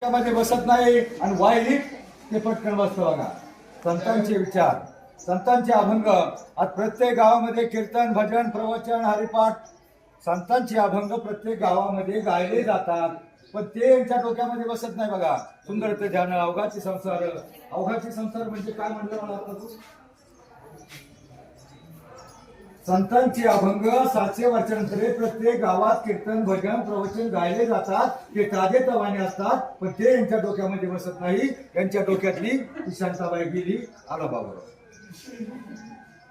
मध्ये बसत नाही आणि वाईट ते पटकन बसतं बघा. संतांचे विचार, संतांचे अभंग आज प्रत्येक गावामध्ये कीर्तन, भजन, प्रवचन, हरिपाठ, संतांचे अभंग प्रत्येक गावामध्ये गायले जातात. पण ते यांच्या डोक्यामध्ये बसत नाही बघा. सुंदर ध्यान, अवघाची संसार. अवघाची संसार म्हणजे काय म्हटलं मला आता तू? संतांचे अभंग 700 वर्षानंतर प्रत्येक गावात कीर्तन, भजन, प्रवचन गायले जातात. ते ताजे तवाने असतात, पण ते यांच्या डोक्यामध्ये बसत नाही. यांच्या डोक्यातली शांताबाई गेली आलाबावर.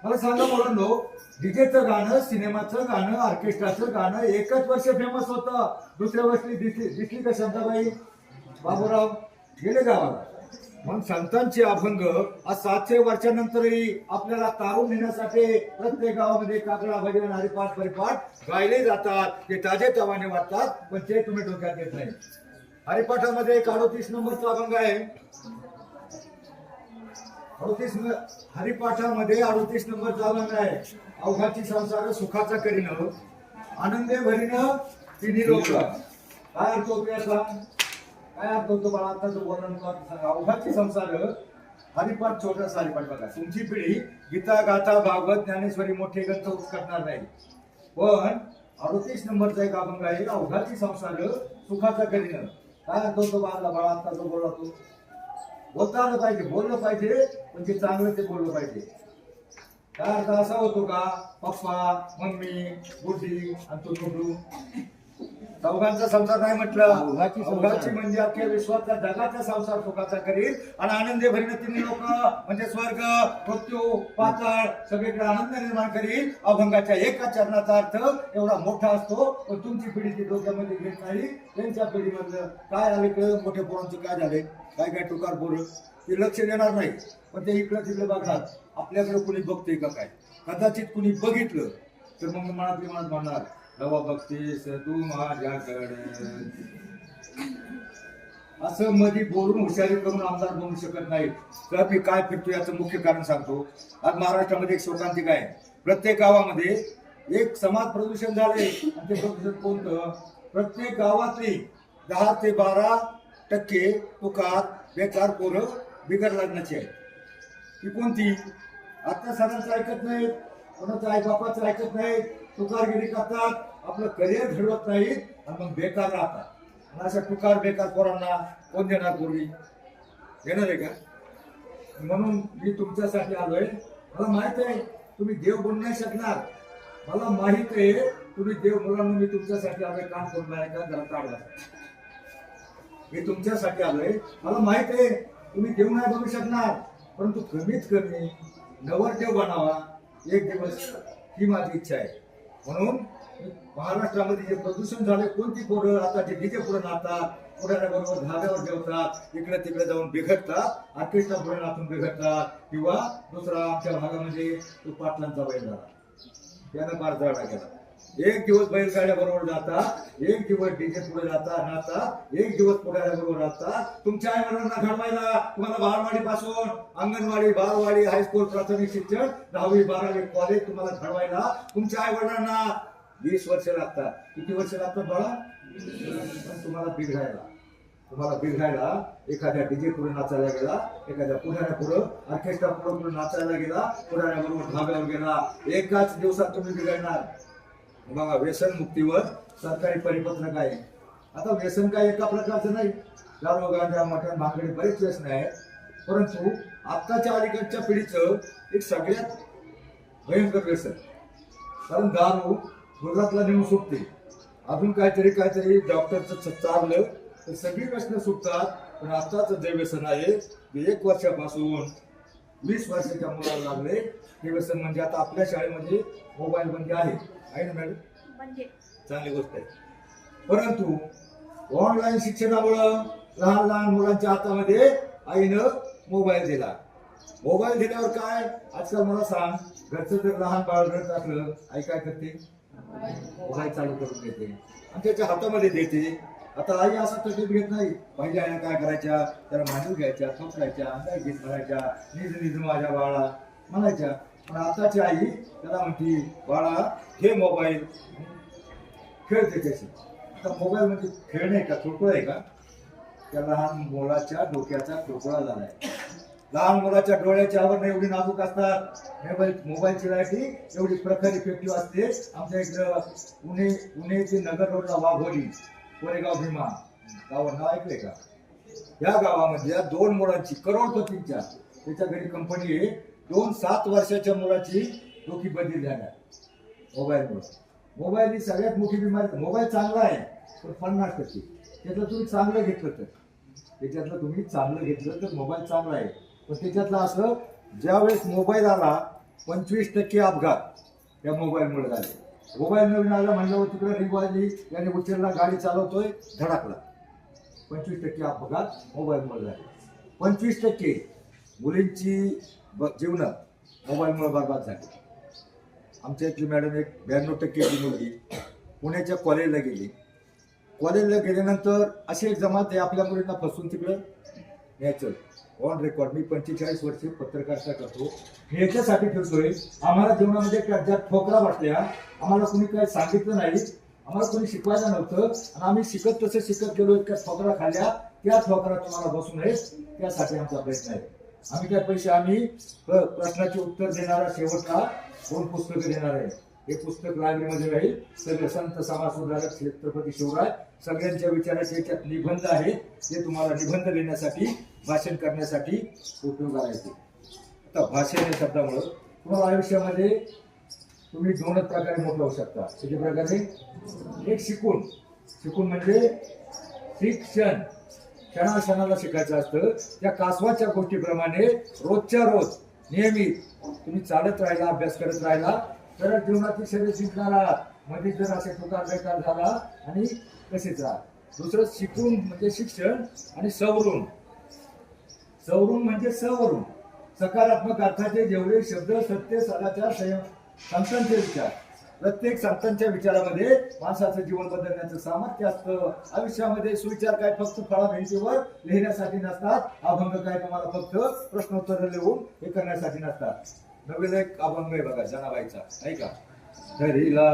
मला सांगा मुलांनो, डीजेचं गाणं, सिनेमाचं गाणं, ऑर्केस्ट्राचं गाणं एकच वर्ष फेमस होतं. दुसऱ्या वर्षी दिसली का शांताबाई? बाबूराव गेले गावाला. मग संतांचे अभंग आज 700 वर्षानंतरही आपल्याला तारून नेण्यासाठी प्रत्येक गावामध्ये काकडा, भजन, हरिपाठ, परिपाठ गायले जातात. ते ताजे तवाने वाटतात, पण ते तुम्ही डोक्यात घेत नाही. हरिपाठामध्ये 38 नंबरचा अभंग आहे. 38 हरिपाठामध्ये 38 नंबरचा अभंग आहे. अवघाची संसार सुखाचा करीन, आनंदे भरीन तिन्ही लोक. काय अर्थ होतो याचा? काय अर्थ होतो बाळा? आता जो वर्णन सांगा. अवघाची संसार हरिपाठ, छोटासा हरिपाठ बघा. तुमची पिढी गीता, गाथा, भागवत, ज्ञानेश्वरी मोठे ग्रंथ करणार नाही. पण 38 नंबरचा एक अभंग आहे. अवघाची संसार सुखाचा करीन. काय अर्थ होतो बाळा? आता जो बोलला तू बोलता आलं पाहिजे, बोललं पाहिजे, म्हणजे चांगलं ते बोललं पाहिजे. काय अर्थ असा होतो का? पप्पा, मम्मी, बुद्धी आणि तो टोटू. चौघांचा संसार नाही म्हटलं. अवघाची म्हणजे अख्ख्या विश्वाचा, जगाचा संसार सुखाचा करील आणि आनंदे भरीन तिन्ही लोक, म्हणजे स्वर्ग, मृत्यू, पाताळ सगळीकडे आनंद निर्माण करील. अभंगाच्या एका चरणाचा अर्थ एवढा मोठा असतो, पण तुमची पिढी ती डोक्यामध्ये घेत नाही. त्यांच्या पिढीमधलं काय आले कळ, मोठ्या पोरांचं काय झालंय, काय काय टुकार पोरं ते लक्ष देणार नाही, पण ते इकडं तिकडे बघणार. आपल्याकडे कुणी बघते का काय? कदाचित कुणी बघितलं तर मग मनातली मनात म्हणणार, रवा बघतेस तू माझ्याकडे. असं मध्ये बोलून हुशारी करून आमदार बनू शकत नाही. तर मी काय फिरतो याचं मुख्य कारण सांगतो. आज महाराष्ट्रामध्ये एक शोकांतिका आहे. प्रत्येक गावामध्ये एक समाज प्रदूषण झाले. आणि ते प्रदूषण कोणतं? प्रत्येक गावातली 10 ते 12% तुकार बेकार पोरं बिगर लग्नाची आहे. ती कोणती? आता सणांचं ऐकत नाहीत, कोणाचं आई बापाचं ऐकत नाहीत, तुकारगिरी करतात, आपलं करिअर घडवत नाहीत आणि मग बेकार राहतात. आणि अशा तुकार बेकार पोरांना कोण देणार? पूर्वी देणार आहे का? म्हणून मी तुमच्यासाठी आलोय. मला माहित आहे तुम्ही देव बनू नाही शकणार. मला माहित आहे तुम्ही देव. मुलांना मी तुमच्यासाठी आलोय. काम करून नाही का? जरा काढवा. मी तुमच्यासाठी आलोय. मला माहित आहे तुम्ही देव नाही बनू शकणार, परंतु कमीत कमी नवरदेव बनावा एक दिवस, ही माझी इच्छा आहे. म्हणून महाराष्ट्रामध्ये जे प्रदूषण झाले, कोणती पोरं आता जे डीजे पुढे नाचतात, पुढाऱ्याबरोबर धाब्यावर जेवतात, इकडे तिकडे जाऊन बिघडतात, ऑर्केस्ट्रा पुढे नाचून बिघडतात. किंवा दुसरा आमच्या भागामध्ये तो पाटलांचा बैल झाला, त्यानं फार जळा गेला. एक दिवस बैलगाड्या बरोबर जातात, एक दिवस डीजे पुढे जातात, नाचतात, एक दिवस पुढाऱ्या बरोबर नाचतात. तुमच्या आई वडिलांना घडवायला तुम्हाला बालवाडी पासून अंगणवाडी, बालवाडी, हायस्कूल, प्राथमिक शिक्षण, 10वी 12वी कॉलेज तुम्हाला घडवायला तुमच्या आई वडिलांना 20 वर्ष लागतात. किती वर्ष लागतात बाळा? पण तुम्हाला बिघडायला एखाद्या डीजे पुढे नाचायला गेला, एखाद्या पुढाऱ्या पुढे, ऑर्केस्ट्रा पुढे नाचायला गेला, पुढाऱ्या बरोबर धाब्यावर गेला, एकाच दिवसात तुम्ही बिघडणार. बघा, व्यसन मुक्तीवर सरकारी परिपत्रक आहे. आता व्यसन काय एका प्रकारचं नाही. दारू, गांजा, मटण, भांगडी बरेच व्यसन आहेत. परंतु आत्ताच्या अलीकडच्या पिढीचं एक सगळ्यात भयंकर व्यसन, कारण दारू गुजरातला नेऊन सुटते. अजून काहीतरी डॉक्टरचं चाललं तर सगळी व्यसनं सुटतात. पण आत्ताचं जे व्यसन आहे ते 1 वर्षापासून 20 वर्षाच्या मुलाला लागले. हे व्यसन म्हणजे आता आपल्या शाळेमध्ये मोबाईल बंदी आहे ना मॅडम? चांगली गोष्ट आहे. परंतु ऑनलाईन शिक्षणामुळं लहान लहान मुलांच्या हातामध्ये आईनं मोबाईल दिला. मोबाईल दिल्यावर काय आजकाल मला सांग, घरचं जर लहान बाळ रडत असलं, आई काय करते? मोबाईल चालू करून देते आणि त्याच्या हातामध्ये देते. आता आई असा तकलीफ घेत नाही. पहिल्या आईने काय करायच्या? त्याला मांडू घ्यायच्या, थोपडायच्या, अंगाई गीत म्हणायच्या, निज माझ्या बाळा म्हणायच्या. पण आताची आई त्याला म्हणती, बाळा हे मोबाईल खेळते त्याची. आता मोबाईल म्हणजे खेळणे का? छोटं आहे का? त्या लहान मुलाच्या डोक्याचा तुकडा झालाय. लहान मुलाच्या डोळ्याची आवरण एवढी नाजूक असतात. मोबाईलची लाईटी एवढी प्रखर इफेक्टिव्ह असते. आमच्या इकडं पुणे ते नगर रोडला वाघोली, कोरेगाव भीमा गावात नाव ऐकलंय का? या गावामधल्या 2 मुलांची, करोडपतींच्या, त्याच्या घरी कंपनी आहे, 2 7 वर्षाच्या मुलाची डोकी बदली झाल्या मोबाईलमुळे. मोबाईल ही सगळ्यात मोठी बिमारी. मोबाईल चांगला आहे पण 50% त्यातलं तुम्ही चांगलं घेतलं तर मोबाईल चांगला आहे. पण त्याच्यातलं असं, ज्यावेळेस मोबाईल आला 25% अपघात त्या मोबाईलमुळे झाले. मोबाईल नवीन आला म्हणल्यावर तिकडे रिंग वाजली, त्याने उचलला, गाडी चालवतोय, धडकला. 25% अपघात मोबाईलमुळे झाले. 25% मुलींची जीवन मोबाईलमुळे बर्बाद झाली. आमच्या इथली मॅडम एक 92% मुलगी पुण्याच्या कॉलेजला गेली. कॉलेजला गेल्यानंतर अशी एक जमात आहे, आपल्या मुलींना फसवून तिकडं न्यायचं. ऑन रेकॉर्ड, मी 45 वर्षे पत्रकारिता करतो. मी याच्यासाठी फिरतोय, आम्हाला जीवनामध्ये ज्या ठोकरा वाटल्या, आम्हाला कुणी काही सांगितलं नाही, आम्हाला कोणी शिकवायला नव्हतं, आणि आम्ही तसं शिकत गेलो. इतक्या ठोकरा खाल्ल्या, त्या ठोकरा तुम्हाला बसू नये त्यासाठी आमचा प्रयत्न आहे. आम्ही काय पैसे, आम्ही प्रश्नाचे उत्तर देणारा शेवटला 2 पुस्तकं देणार आहे. हे पुस्तक लायब्ररीमध्ये राहील. सगळे संत समाज सुधारक छत्रपती शिवराय सगळ्यांच्या विचाराचे याच्यात निबंध आहे. ते तुम्हाला निबंध लिहिण्यासाठी, भाषण करण्यासाठी उपयोगाला येते. आता भाषण या शब्दामुळं तुम्हाला आयुष्यामध्ये तुम्ही 2च प्रकारे मोठं होऊ शकता. किती प्रकारे? एक शिकून म्हणजे शिक्षण, क्षणाक्षणाला शिकायचं असतं. त्या कासवाच्या गोष्टीप्रमाणे रोजच्या रोज नियमित तुम्ही चालत राहिला, अभ्यास करत राहिला तर जीवनाची शरीर शिकणार आहात. मध्ये जर असे टुकार बेकार झाला आणि कसेच राहा. दुसरं शिकून म्हणजे शिक्षण, आणि सवरून म्हणजे सकारात्मक अर्थाचे जेवढे शब्द, सत्य, सदाचार, संयम, संतांचे विचार. प्रत्येक संतांच्या विचारामध्ये माणसाचं जीवन बदलण्याचं सामर्थ्य असतं. आयुष्यामध्ये सुविचार काय फक्त फळा भिंतीवर लिहिण्यासाठी नसतात. अभंग काय तुम्हाला फक्त प्रश्नोत्तर लिहून हे करण्यासाठी नसतात. नवीन एक अभंग आहे बघा, जनाबाईचा, ऐका. धरीला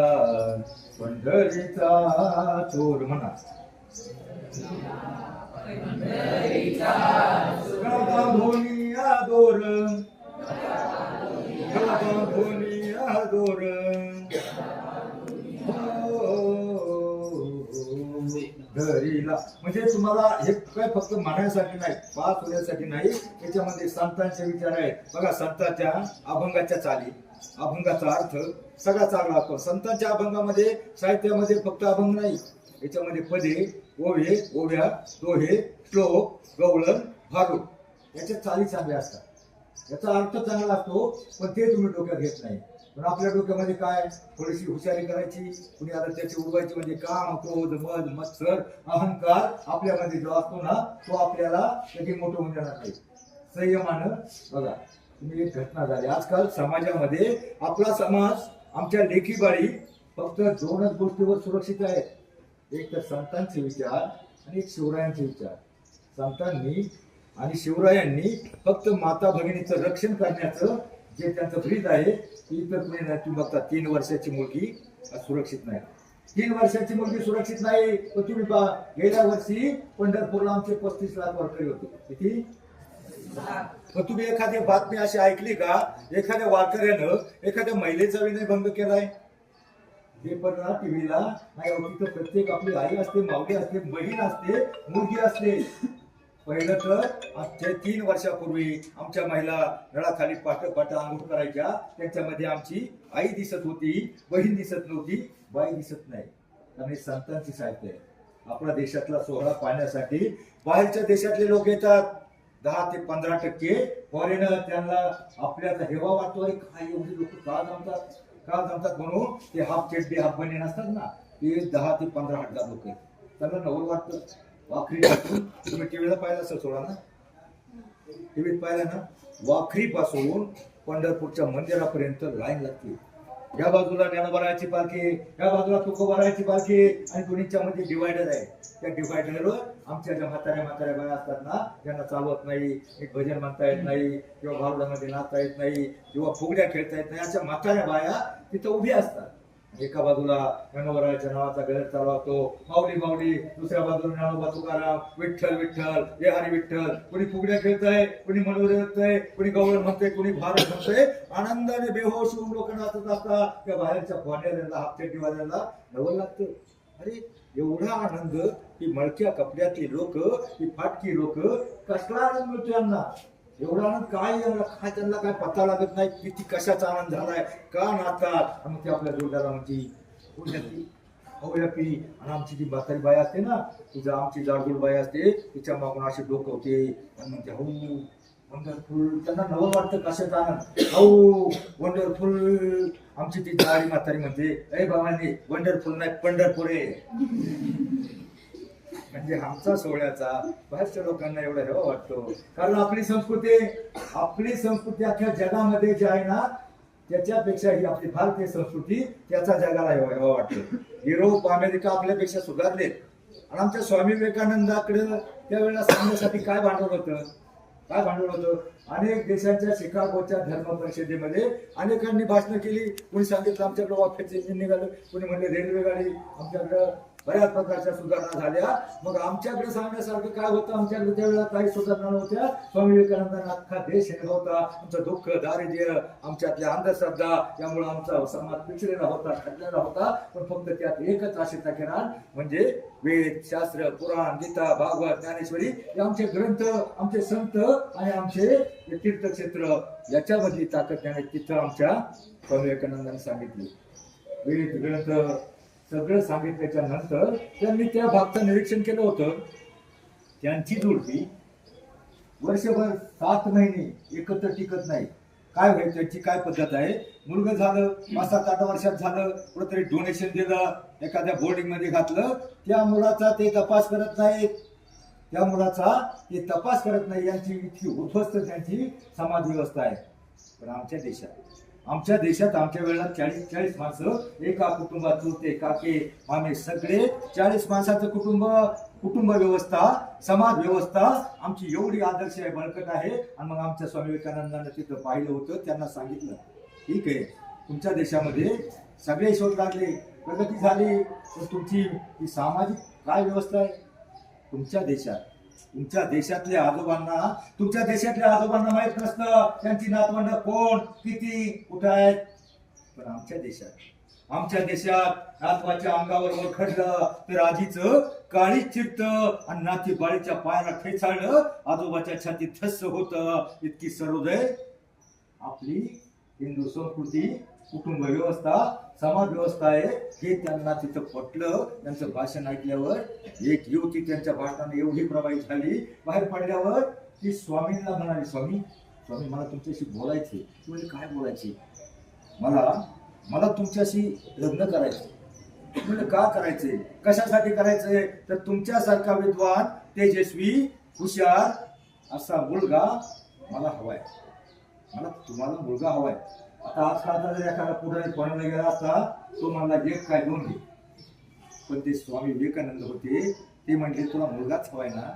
पंढरीचा चोर म्हणा, धोनिया दोर, धरीला म्हणजे तुम्हाला हे काय फक्त म्हणण्यासाठी नाही, पास होण्यासाठी नाही. त्याच्यामध्ये संतांचे विचार आहेत बघा. संतांच्या अभंगाच्या चाली, अभंगाचा अर्थ सगळा चांगला असतो. संतांच्या अभंगामध्ये, साहित्यामध्ये फक्त अभंग नाही, याच्यामध्ये पदे, ओवे, ओव्या, दोहे, श्लोक, गवळण, भारूड याच्या चाली चांगल्या असतात. याचा अर्थ चांगला असतो, पण ते तुम्ही डोक्यात घेत नाही. पण आपल्या डोक्यामध्ये काय, थोडीशी हुशारी करायची, कुणी आता त्याची उडवायची, म्हणजे काम, क्रोध, मद, मत्सर, अहंकार आपल्यामध्ये जो असतो ना, तो आपल्याला कधी मोठं होऊन जाणार नाही. संयमानं बघा, तुम्ही एक घटना झाली आजकाल समाजामध्ये. आपला समाज, आमच्या लेखीबाळी फक्त 2च गोष्टीवर सुरक्षित आहेत. एक तर संतांचे विचार आणि एक शिवरायांचे विचार. संतांनी आणि शिवरायांनी फक्त माता भगिनीचं रक्षण करण्याचं जे त्यांचं ब्रीद आहे, इतर कुणी नाही. तुम्ही बघता 3 वर्षाची मुलगी सुरक्षित नाही. 3 वर्षाची मुलगी सुरक्षित नाही. पण तुम्ही पहा, गेल्या वर्षी पंढरपूरला आमचे 35 लाख वारकरी होते. किती? पण तुम्ही एखादी बातमी अशी ऐकली का, एखाद्या वारकऱ्यानं एखाद्या महिलेचा विनयभंग केलाय? पेपरला, टीव्हीला नाही. तिथं प्रत्येक आपली आई असते, मावली असते, बहीण असते, मुलगी असते. पहिलं तर आजच्या 3 वर्षापूर्वी आमच्या महिला नळाखाली पाट आंघोळ करायच्या, त्यांच्यामध्ये आमची आई दिसत होती, बहीण दिसत नव्हती, बाई दिसत नाही. आणि संतांची साहित्य आहे. आपल्या देशातला सोहळा पाहण्यासाठी बाहेरच्या देशातले लोक येतात. 10 ते 15% फॉरेनर. त्यांना आपल्याचा हेवा वाटतो, काय एवढे लोक का जमतात म्हणून ते हाफ चड्डी, हाफ बनियन असतात ना, ते 10 ते 15,000 लोक आहेत. त्यांना नवल वाटतं. वाखरीपासून, तुम्ही टीव्हीला पाहिलं असेल सोडा ना, टीव्हीत पाहिलं ना, वाखरीपासून पंढरपूरच्या मंदिरापर्यंत लाईन लागते. या बाजूला ज्ञानोबारायाची पालखी, या बाजूला तुकोबारायाची पालखी, आणि दोन्हीच्या मध्ये डिवायडर आहे. त्या डिवायडरवर आमच्या ज्या म्हाताऱ्या बाया असतात ना, ज्यांना चालवत नाही, एक भजन म्हणता येत नाही, किंवा भारुडामध्ये नाचता येत नाही, किंवा फुगड्या खेळता येत नाही, अशा म्हाताऱ्या बाया तिथं उभी असतात. एका बाजूला ज्ञानोबराच्या नावाचा गैर चालवतो, माऊली माऊली, दुसऱ्या बाजूला ज्ञानोबा तुकाराम, विठ्ठल विठ्ठल, हे हरी विठ्ठल, कुणी फुगड्या खेळतंय, कुणी मनोरे म्हणतंय, कुणी गवळण म्हणतंय, कुणी भारत म्हणतंय, आनंदाने बेहोश होऊन लोक नाचत असतात. त्या बाहेरच्या पाण्याला हापटेटीवाल्याला नवल लागतं. अरे एवढा आनंद, ही मळक्या कपड्यातली लोक, ही फाटकी लोक, कसला आनंद मिळतो यांना? एवढा आनंद काय त्यांना काय पत्ता लागत नाही किती कशाचा आनंद झालाय, का नाचतात. आणि ते आपल्या जोडदारा म्हणती आणि आमची जी म्हातारी बाई असते ना, तिचं आमची जाडगुड बाई असते, तिच्या मागून अशी डोकं होते आणि म्हणते हो वंडरफुल. त्यांना नवं वाटतं कशाचा आनंद, हो वंडरफुल. आमची ती जाडी म्हातारी म्हणते ए बाबांनी वंडरफुल नाही पंढरपूर आहे. म्हणजे आमचा सोहळ्याचा बाहेरच्या लोकांना एवढा हेवा वाटतो, कारण आपली संस्कृती अख्ख्या जगामध्ये जी आहे ना, त्याच्यापेक्षा ही आपली भारतीय संस्कृती त्याचा जगाला हेवा वाटतो. युरोप अमेरिका आपल्यापेक्षा सुधारलेत. आणि आमच्या स्वामी विवेकानंदाकडे त्यावेळेला सांगण्यासाठी काय भांडवल होतं? अनेक देशांच्या शिकागोच्या धर्म परिषदेमध्ये अनेकांनी भाषणं केली. कोणी सांगितलं आमच्याकडे वाफ्याचे इंजिन निघालं, कोणी म्हणले रेल्वे गाडी, आमच्याकडं बऱ्याच प्रकारच्या सुधारणा झाल्या. मग आमच्याकडे सांगण्यासारखं काय होतं? आमच्याकडे त्यावेळेला काही सुधारणा नव्हत्या. स्वामी विवेकानंदांना अख्खा देश हे होता. आमचं दुःख, दारिद्र्य, आमच्यातल्या अंधश्रद्धा यामुळे आमचा समाज पिछलेला होता, खडलेला होता. पण फक्त त्यात एकच आशेचा किरण म्हणजे वेद, शास्त्र, पुराण, गीता, भागवत, ज्ञानेश्वरी हे आमचे ग्रंथ, आमचे संत आणि आमचे तीर्थक्षेत्र याच्यामधली ताकद त्याने तिथं आमच्या स्वामी विवेकानंदांनी सांगितली. वेद, ग्रंथ सगळं सांगितल्याच्या नंतर त्यांनी त्या भागचं निरीक्षण केलं होतं. त्यांची जोडपी वर्षभर 7 महिने एकत्र टिकत नाही. काय होईल त्याची काय पद्धत आहे? मुलगा झालं 5-7-8 वर्षात झालं, कुठेतरी डोनेशन दिलं, एखाद्या बोर्डिंग मध्ये घातलं, त्या मुलाचा ते तपास करत नाही. यांची इतकी उद्ध्वस्त त्यांची समाज व्यवस्था आहे. पण आमच्या देशात आमच्या वेळेला 40 माणसं एका कुटुंबात, चुलते, काके, मामे सगळे 40 माणसाचं कुटुंब व्यवस्था, समाज व्यवस्था आमची एवढी आदर्श आहे, बळकट आहे. आणि मग आमच्या स्वामी विवेकानंदांना तिथं पाहिलं होतं. त्यांना सांगितलं ठीक आहे, तुमच्या देशामध्ये सगळे शोध लागले, प्रगती झाली, पण तुमची ही सामाजिक काय व्यवस्था आहे? तुमच्या देशातल्या आजोबांना माहित नसतं त्यांची नातवंड कोण, किती, कुठं आहेत. पण आमच्या देशात नातवाच्या अंगावर ओरखडलं तर आजीचं काळीच चिरतं आणि नाती बाळीच्या पायाला ठेचाळलं, आजोबाच्या छातीत ठस्स होतं. इतकी सर्वोदय आपली हिंदू संस्कृती, कुटुंब व्यवस्था, समाज व्यवस्था आहे हे त्यांना तिथं पटलं. त्यांचं भाषण ऐकल्यावर एक युवती त्यांच्या भाषणाने एवढी प्रभावित झाली, बाहेर पडल्यावर ती स्वामींना म्हणाली, स्वामी मला तुमच्याशी बोलायचे. ती म्हणजे काय बोलायचे? मला तुमच्याशी लग्न करायचं. म्हणजे का करायचंय, कशासाठी करायचंय? तर तुमच्यासारखा विद्वान, तेजस्वी, हुशार असा मुलगा मला हवाय. तुम्हाला मुलगा हवाय. आता आजकालचा जर एखादा पुढे कोणाला गेला असता, तो मला एक काय दोन घे. पण ते स्वामी विवेकानंद होते, ते म्हणले तुला मुलगाच हवाय ना,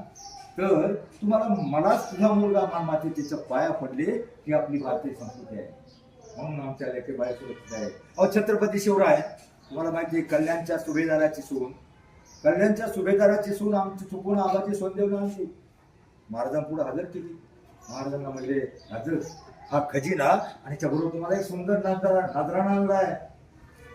तर मलाच तुझा मुलगा मातेच्या पाया पडले. ही आपली भारतीय संस्कृती आहे. म्हणून आमच्या लेखेबाई सुरक्षित आहे. छत्रपती शिवराय तुम्हाला माहिती आहे, कल्याणच्या सुभेदाराची सून आमची चुकून आबाची सोनदेवला आणली. महाराजांपुढे हजर केली. महाराजांना म्हणले हजर हा खजिना आणि त्याबरोबर तुम्हाला एक सुंदर नादराणा आणलाय.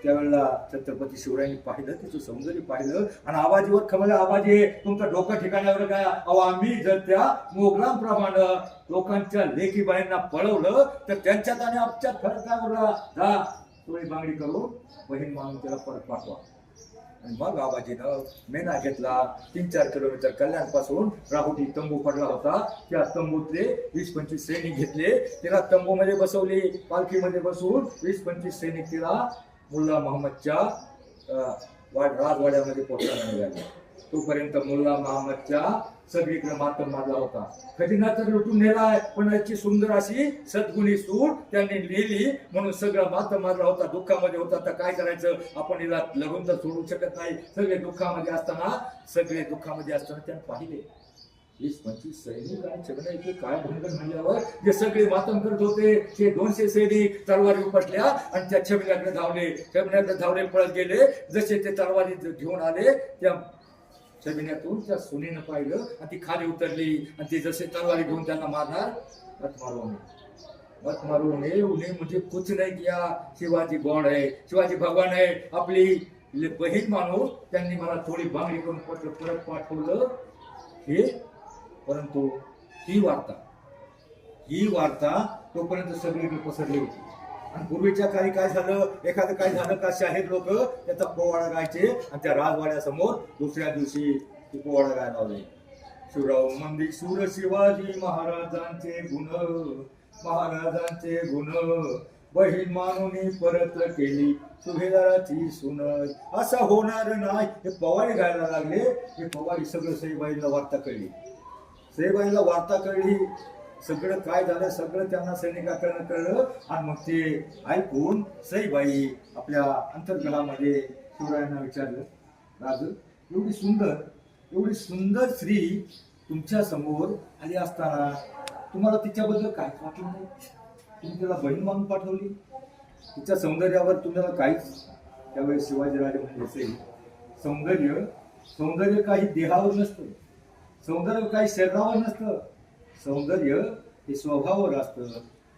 त्यावेळेला छत्रपती शिवरायांनी पाहिलं, तिचं सौंदर्य पाहिलं आणि आबाजीवर खमलं. आबाजी तुमचं डोकं ठिकाण्यावर काय? आम्ही जर त्या मोगलांप्रमाणे लोकांच्या लेखीबाईंना पळवलं तर त्यांच्यात आणि आमच्यात फरक काय उरला? जा थोडी बांगडी करून बहीण मानून त्याला परत पाठवा. आणि मग आबाजीनं मेना घेतला. 3-4 किलोमीटर कल्याणपासून राहुटी तंबू पडला होता. त्या तंबूतले 20-25 सैनिक घेतले, तिला तंबूमध्ये बसवले. पालखीमध्ये बसवून 20-25 सैनिक तिला मुल्ला मोहम्मदच्या राजवाड्यामध्ये पोहोचला निघाला. तोपर्यंत मुल्ला मोहम्मदच्या सगळीकडे मातम मारला होता. खजिना तर लुटून नेलाय, पण याची सुंदर अशी सद्गुणी सूट त्यांनी लिहिली म्हणून सगळं मातम मारला होता. दुःखामध्ये होता. तर काय करायचं? आपण हिला लढून तर सोडू शकत नाही. सगळे दुःखामध्ये असताना त्याने पाहिले 20-25 सैनिक आणि सगळं इथे काय भंगन म्हणल्यावर जे सगळे मातम करत होते ते 200 सैनिक तलवारी उपटल्या आणि त्या छबिन्याकडे धावले पळत गेले. जसे ते तलवारी घेऊन आले त्या छबिन्यातून त्या सुनेनं पाहिलं आणि ती खाली उतरली आणि ती जसे तलवारी घेऊन त्यांना मारणार, मत मारो उन्हें मुझे कुछ नहीं किया, शिवाजी गॉड है, शिवाजी भगवान है, आपली बहीण मानून त्यांनी मला थोडी बांगडी करून परत पाठवलं. हे परंतु ही वार्ता तोपर्यंत सगळीकडे पसरली होती. आणि पूर्वीच्या काळी काय झालं, एखादं काय झालं का शाहीर लोक त्याचा पोवाडा गायचे आणि त्या राजवाड्यासमोर दुसऱ्या दिवशी ते पोवाडा गायला लावले. शिवराव मंदिर शूर शिवाजी महाराजांचे गुण बहीण मानून परत केली सुभेदाराची सुन, असं होणार नाही. हे पवाडी गायला लागले. हे पवाडी सगळं सईबाईला वार्ता कळली. सगळं काय झालं सगळं त्यांना सैनिकाकडनं कळलं. आणि मग ते ऐकून सईबाई आपल्या अंतर्गळामध्ये शिवरायांना विचारलं, राज एवढी सुंदर स्त्री तुमच्या समोर आली असताना तुम्हाला तिच्याबद्दल काहीच वाटलं नाही? तुम्ही तिला बहीण मानून पाठवली, तिच्या सौंदर्यावर तुम्हाला काहीच? त्यावेळेस शिवाजीराजे म्हणजे सौंदर्य काही देहावर नसतं, सौंदर्य काही शरीरावर नसतं. सौंदर्य हे स्वभावावर असतं,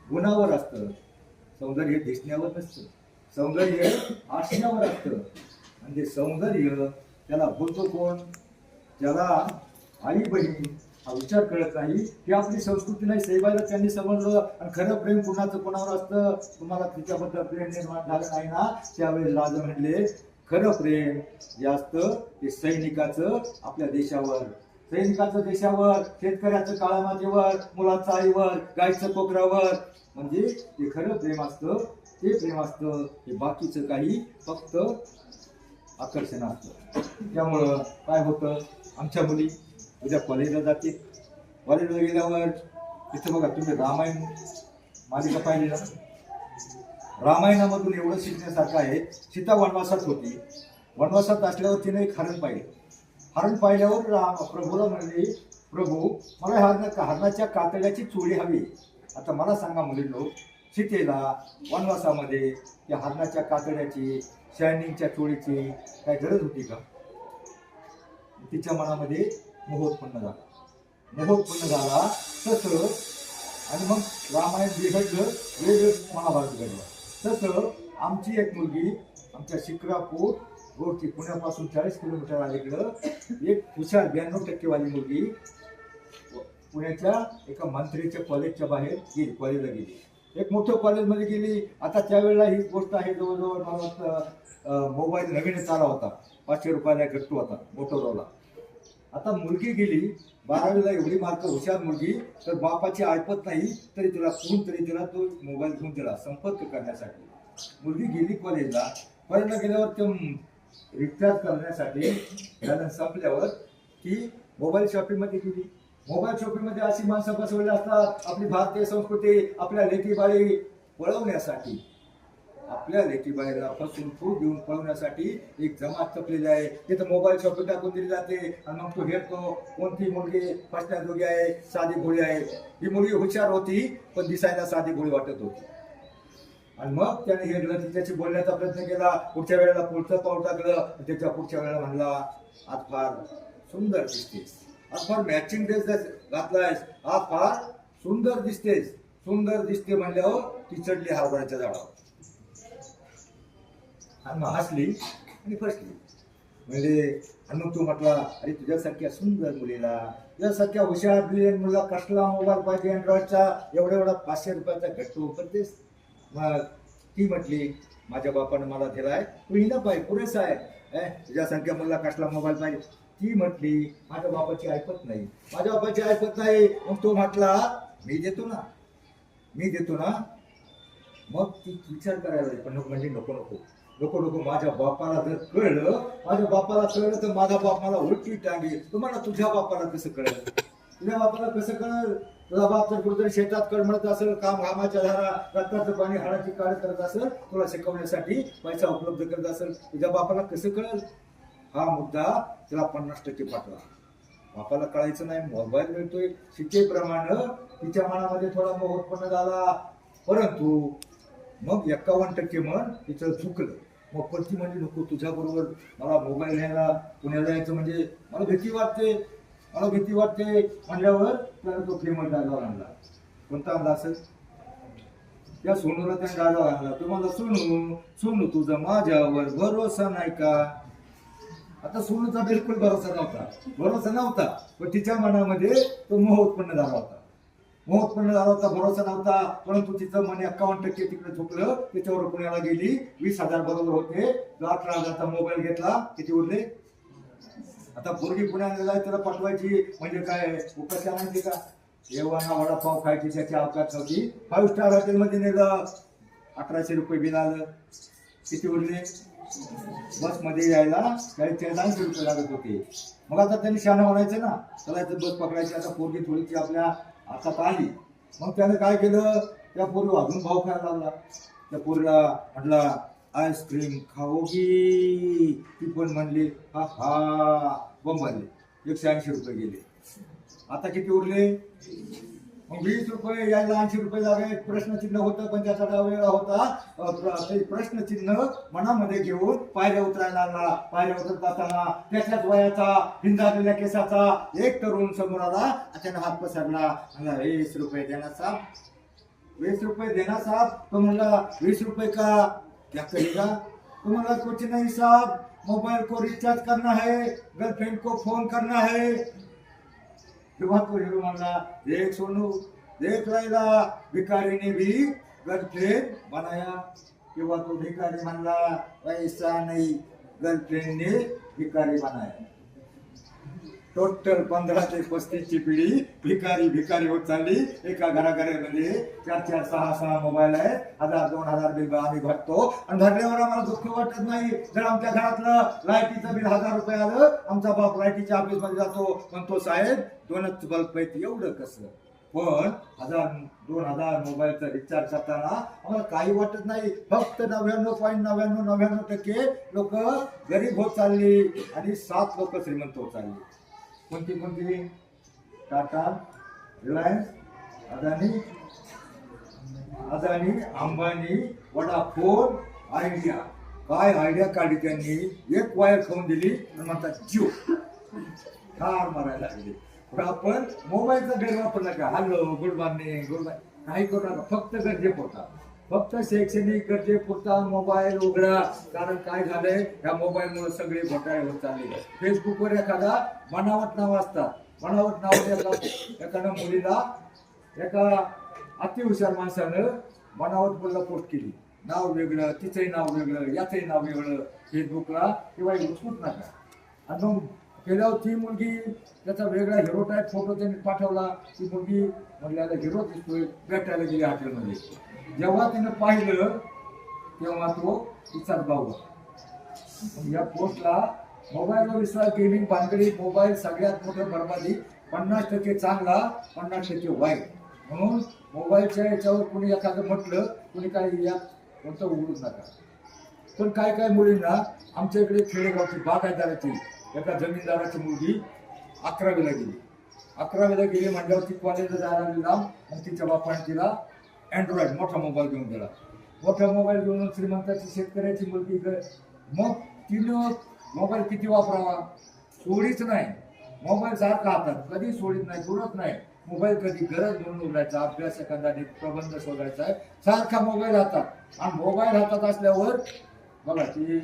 गुणावर असतं. सौंदर्य दिसण्यावर नसतं, सौंदर्य आशण्यावर असतं. आणि ते सौंदर्य त्याला बोलतो कोण? ज्याला आई बहीण हा विचार कळत नाही की आपली संस्कृती नाही. सईबाईला त्यांनी समजलं. आणि खरं प्रेम कुणाचं कोणावर असतं? तुम्हाला तिच्याबद्दल प्रेम निर्माण झालं नाही ना, त्यावेळेस राजा म्हणले खरं प्रेम जे असतं ते सैनिकाचं आपल्या देशावर, शेतकऱ्याचं काळा मातीवर, मुलाचं आईवर, गायचं कोकरावर, म्हणजे ते खरं प्रेम असतं. ते प्रेम असतं, हे बाकीचं काही फक्त आकर्षण असतं. त्यामुळं काय होतं, आमच्या मुली उद्या कॉलेजला जाते. कॉलेजला गेल्यावर तिथं बघा, तुम्ही रामायण मालिका पाहिली ना, रामायणामधून एवढं शिकण्यासारखं आहे. सीता वनवासात होती. वनवासात असल्यावर तिने एक हरण पाहिलं. हरण पाहिल्यावर प्रभूला म्हणले, प्रभू मला हरणाच्या कातड्याची चोळी हवी. आता मला सांगा मुलींनो, सीतेला वनवासामध्ये त्या हरणाच्या कातड्याची, शायनिंगच्या चोळीची काय गरज होती का? तिच्या मनामध्ये मोह उत्पन्न झाला. तसं आणि मग रामायण बिघडलं, वेगळं महाभारत घडलं. तसं आमची एक मुलगी आमच्या शिक्रापूर रोडची, पुण्यापासून 40 किलोमीटर अलीकडं, एक हुशार 92% वाली मुलगी पुण्याच्या एका मंत्रीच्या कॉलेजच्या बाहेर गेली, कॉलेजला गेली. एक मोठं कॉलेजमध्ये गेली. आता त्यावेळेला ही गोष्ट आहे, जवळजवळ मला वाटतं मोबाईल नवीनच आला होता, 500 रुपयाला घट्टू होता मोटोरोला. आता मुलगी गेली 12वीला, एवढी मार्क हुशार मुलगी, तर बापाची ऐपत नाही तरी तिला तो मोबाईल घेऊन दिला संपर्क करण्यासाठी. मुलगी गेली कॉलेजला गेल्यावर ते रिचार्ज करण्यासाठी संपल्यावर ती मोबाईल शॉपिंगमध्ये गेली. मोबाईल शॉपिंगमध्ये अशी माणसं बसवली असतात, आपली भारतीय संस्कृती आपल्या लेकीबाळी पळवण्यासाठी, आपल्या लेकीबाईला फसून फूट देऊन पळवण्यासाठी एक जमात चपलेली आहे. तिथं मोबाईल शॉपिंग टाकून दिली जाते. आणि मग तो घेतो. कोणती मुलगी फसण्याजोगी आहे, साधी भोळी आहे. ही मुलगी हुशार होती पण दिसायला साधी भोळी वाटत होती. आणि मग त्याने हे तिच्याशी बोलण्याचा प्रयत्न केला. पुढच्या वेळेला पुढचं पाऊल टाकलं. त्याच्या पुढच्या वेळेला म्हणला, आज फार सुंदर दिसतेस, आज फार मॅचिंग ड्रेस घातलायस, आज फार सुंदर दिसतेस. सुंदर दिसते म्हणल्यावर ती चढली हरभऱ्याच्या झाडावर आणि मग हसली आणि फसली. म्हणजे आणि मग तू म्हटला, अरे तुझ्यासारख्या सुंदर मुलीला, तुझ्यासारख्या हुशार मुलीला कसला मोबाईल पाहिजे अँड्रॉइडचा, एवढा 500 रुपयाचा घट्टू करतेस? मग ती म्हटली, माझ्या बापानं मला दिलाय, तू हिला पाहिजे, पुरेसा आहे. तुझ्यासारख्या मुलीला कसला मोबाईल पाहिजे? ती म्हटली, माझ्या बापाची ऐकत नाही. मग तो म्हटला, मी देतो ना. मग ती विचार करायला पण म्हणजे नको, माझ्या बापाला जर कळलं तर माझा बाप मला उलटी टांगेल. तुम्हाला तुझ्या बापाला कसं कळलं? तुझा बाप जर कुठेतरी शेतात कळमळत असेल, काम घामाच्या धारा, रक्ताचं पाणी, हाडाची काळ करत असेल, तुला शिकवण्यासाठी पैसा उपलब्ध करत असेल, तुझ्या बापाला कसं कळेल? हा मुद्दा तिला 50% पाठवा. बापाला कळायचं नाही, मोबाईल मिळतोय शिकेप्रमाणे तिच्या मनामध्ये थोडा मोह उत्पन्न झाला. परंतु मग 51% मन तिचं चुकलं. मग पण ती म्हणजे नको तुझ्या बरोबर मला मोबाईल घ्यायला पुण्याला यायचं म्हणजे मला भीती वाटते, मला भीती वाटते म्हणल्यावर त्याला तो फेमस डायलॉग आणला. कोणता आणला असेल? त्या सोनूला त्या डायलॉग आणला, तुम्हाला सोनू सोनू तुझा माझ्यावर भरोसा नाही का. आता सोनूचा बिलकुल भरोसा नव्हता, पण तिच्या मनामध्ये तो मोह उत्पन्न झाला होता. भरोसा नव्हता. परंतु तिचं मन 51% तिकडे झुकलं. त्याच्यावर पुण्याला गेली. 20,000 बरोबर होते. 18,000चा मोबाईल घेतला. किती उरले? आता पोरगी पुण्याला जायचं त्याला पाठवायची म्हणजे काय उपाशी आणायची का? येवाना वडापाव खायची त्याची अवकाश नव्हती. 5 स्टार हॉटेलमध्ये नेलं. 1800 रुपये बिल आलं. किती उरले? बसमध्ये यायला 40-80 रुपये लागत होते. मग आता त्यांनी शहाणा म्हणायचं ना, चला बस पकडायची. आता पोरगी थोडीशी आपल्या हातात आली. मग त्याने काय केलं, त्या पोरी अजून भाव खायला लागला. त्या पोरीला म्हटला आईस्क्रीम खाओगी, ती पण म्हणली हा हा, बंबाले. 180 रुपये गेले. आता किती उरले? मग 20 रुपये यायला 80 रुपये जागे प्रश्नचिन्ह होतं. पण त्याचा वेळा होता. प्रश्नचिन्ह मनामध्ये घेऊन पायऱ्या उतरायला लागला. पायऱ्या उतरत असताना त्याच्याच वयाचा हिंदारलेल्या केसाचा एक तरुण समोर आला. अचानक हात पसरला. म्हणला 20 रुपये देना साहब, 20 रुपये देना साहब. तो म्हणला 20 रुपये का क्या करेगा? तो म्हणला कुछ नहीं साहब, मोबाइल को रिचार्ज करना है, गर्लफ्रेंड को फोन करना है. तेव्हा तो हिरो म्हणला देख सोनू, देख लैला, भिकारी ने भी गर्लफ्रेंड बनाया. तेव्हा तो भिकारी म्हणला पैसा नाही, गर्लफ्रेंड ने भिकारी बनाया. टोटल 15 ते 35 ची पिढी भिकारी होत चालली. एका घराघरामध्ये 4-4, 6-6 मोबाईल आहे. 1000-2000 बिल आम्ही भरतो. आणि भरल्यावर आम्हाला दुःख वाटत नाही. जर आमच्या घरातलं लाईटीचं बिल 1000 रुपये आलं, आमचा बाप लाईटीच्या ऑफिस मध्ये जातो, म्हणतो साहेब 2च बल्ब आहेत, एवढं कसं. पण 1000-2000 मोबाईलचा रिचार्ज करताना आम्हाला काही वाटत नाही. फक्त 99.99% लोक गरीब होत चालली आणि 7 लोक श्रीमंत होत चालली. कोणती? Tata, Reliance, Adani, Ambani, Vodafone, idea. काय आयडिया काढली त्यांनी. एक वायर खाऊन दिली आणि म्हणतात जिओ. ठार मारायला लागले. आपण मोबाईलचा गैरवापर नका. Hello, good morning, good morning काही करू नका. फक्त गरजेपुरता, फक्त शैक्षणिक गरजेपुरता मोबाईल उघडा. कारण काय झालंय, या मोबाईलमुळे सगळे घोटाळे होत चालले. फेसबुकवर एखादा बनावट नाव असतात. बनावट नाव एखाद्या मुलीला एका अतिहुशार माणसानं बनावट मुलीला पोस्ट केली. नाव वेगळं, तिचंही नाव वेगळं, याचंही नाव वेगळं. फेसबुकला किंवा घुसपूट नका. आणि मग केल्यावर ती मुलगी त्याचा वेगळा हिरो टाईप फोटो त्यांनी पाठवला. ती मुलगी म्हणल्याला हिरो दिसतोय, भेटायला गेली हॉटेलमध्ये. जेव्हा तिनं पाहिलं तेव्हा तो तिचाच भाऊ. या पोस्टला मोबाईलवर विश्वास, गेमिंग, भानगडी, मोबाईल सगळ्यात मोठं बरबादी. 50% चांगला, 50% वाईट. म्हणून मोबाईलच्या याच्यावर कोणी एखादं म्हटलं, कोणी काही या कोणतं उघडूच नका. पण काय मुलींना आमच्या इकडे खेडेगावची बागायतदाराची एका जमीनदाराची मुलगी 11वीला गेली. 11वीला गेली म्हणल्यावर ती कॉलेजला जायला लागली लांब. आणि तिच्या बापाने तिला अँड्रॉइड मोठा मोबाईल घेऊन दिला. मोठा मोबाईल घेऊन श्रीमंताची शेतकऱ्याची मुलगी. मग तिनं मोबाईल किती वापरावा? सोडीच नाही. मोबाईल सारखा हातात कधी सोडित नाही, सोडत नाही. मोबाईल कधी गरज म्हणून उघडायचा, अभ्यास एखादा प्रबंध शोधायचा आहे, सारखा मोबाईल हातात. आणि मोबाईल हातात असल्यावर बघा ती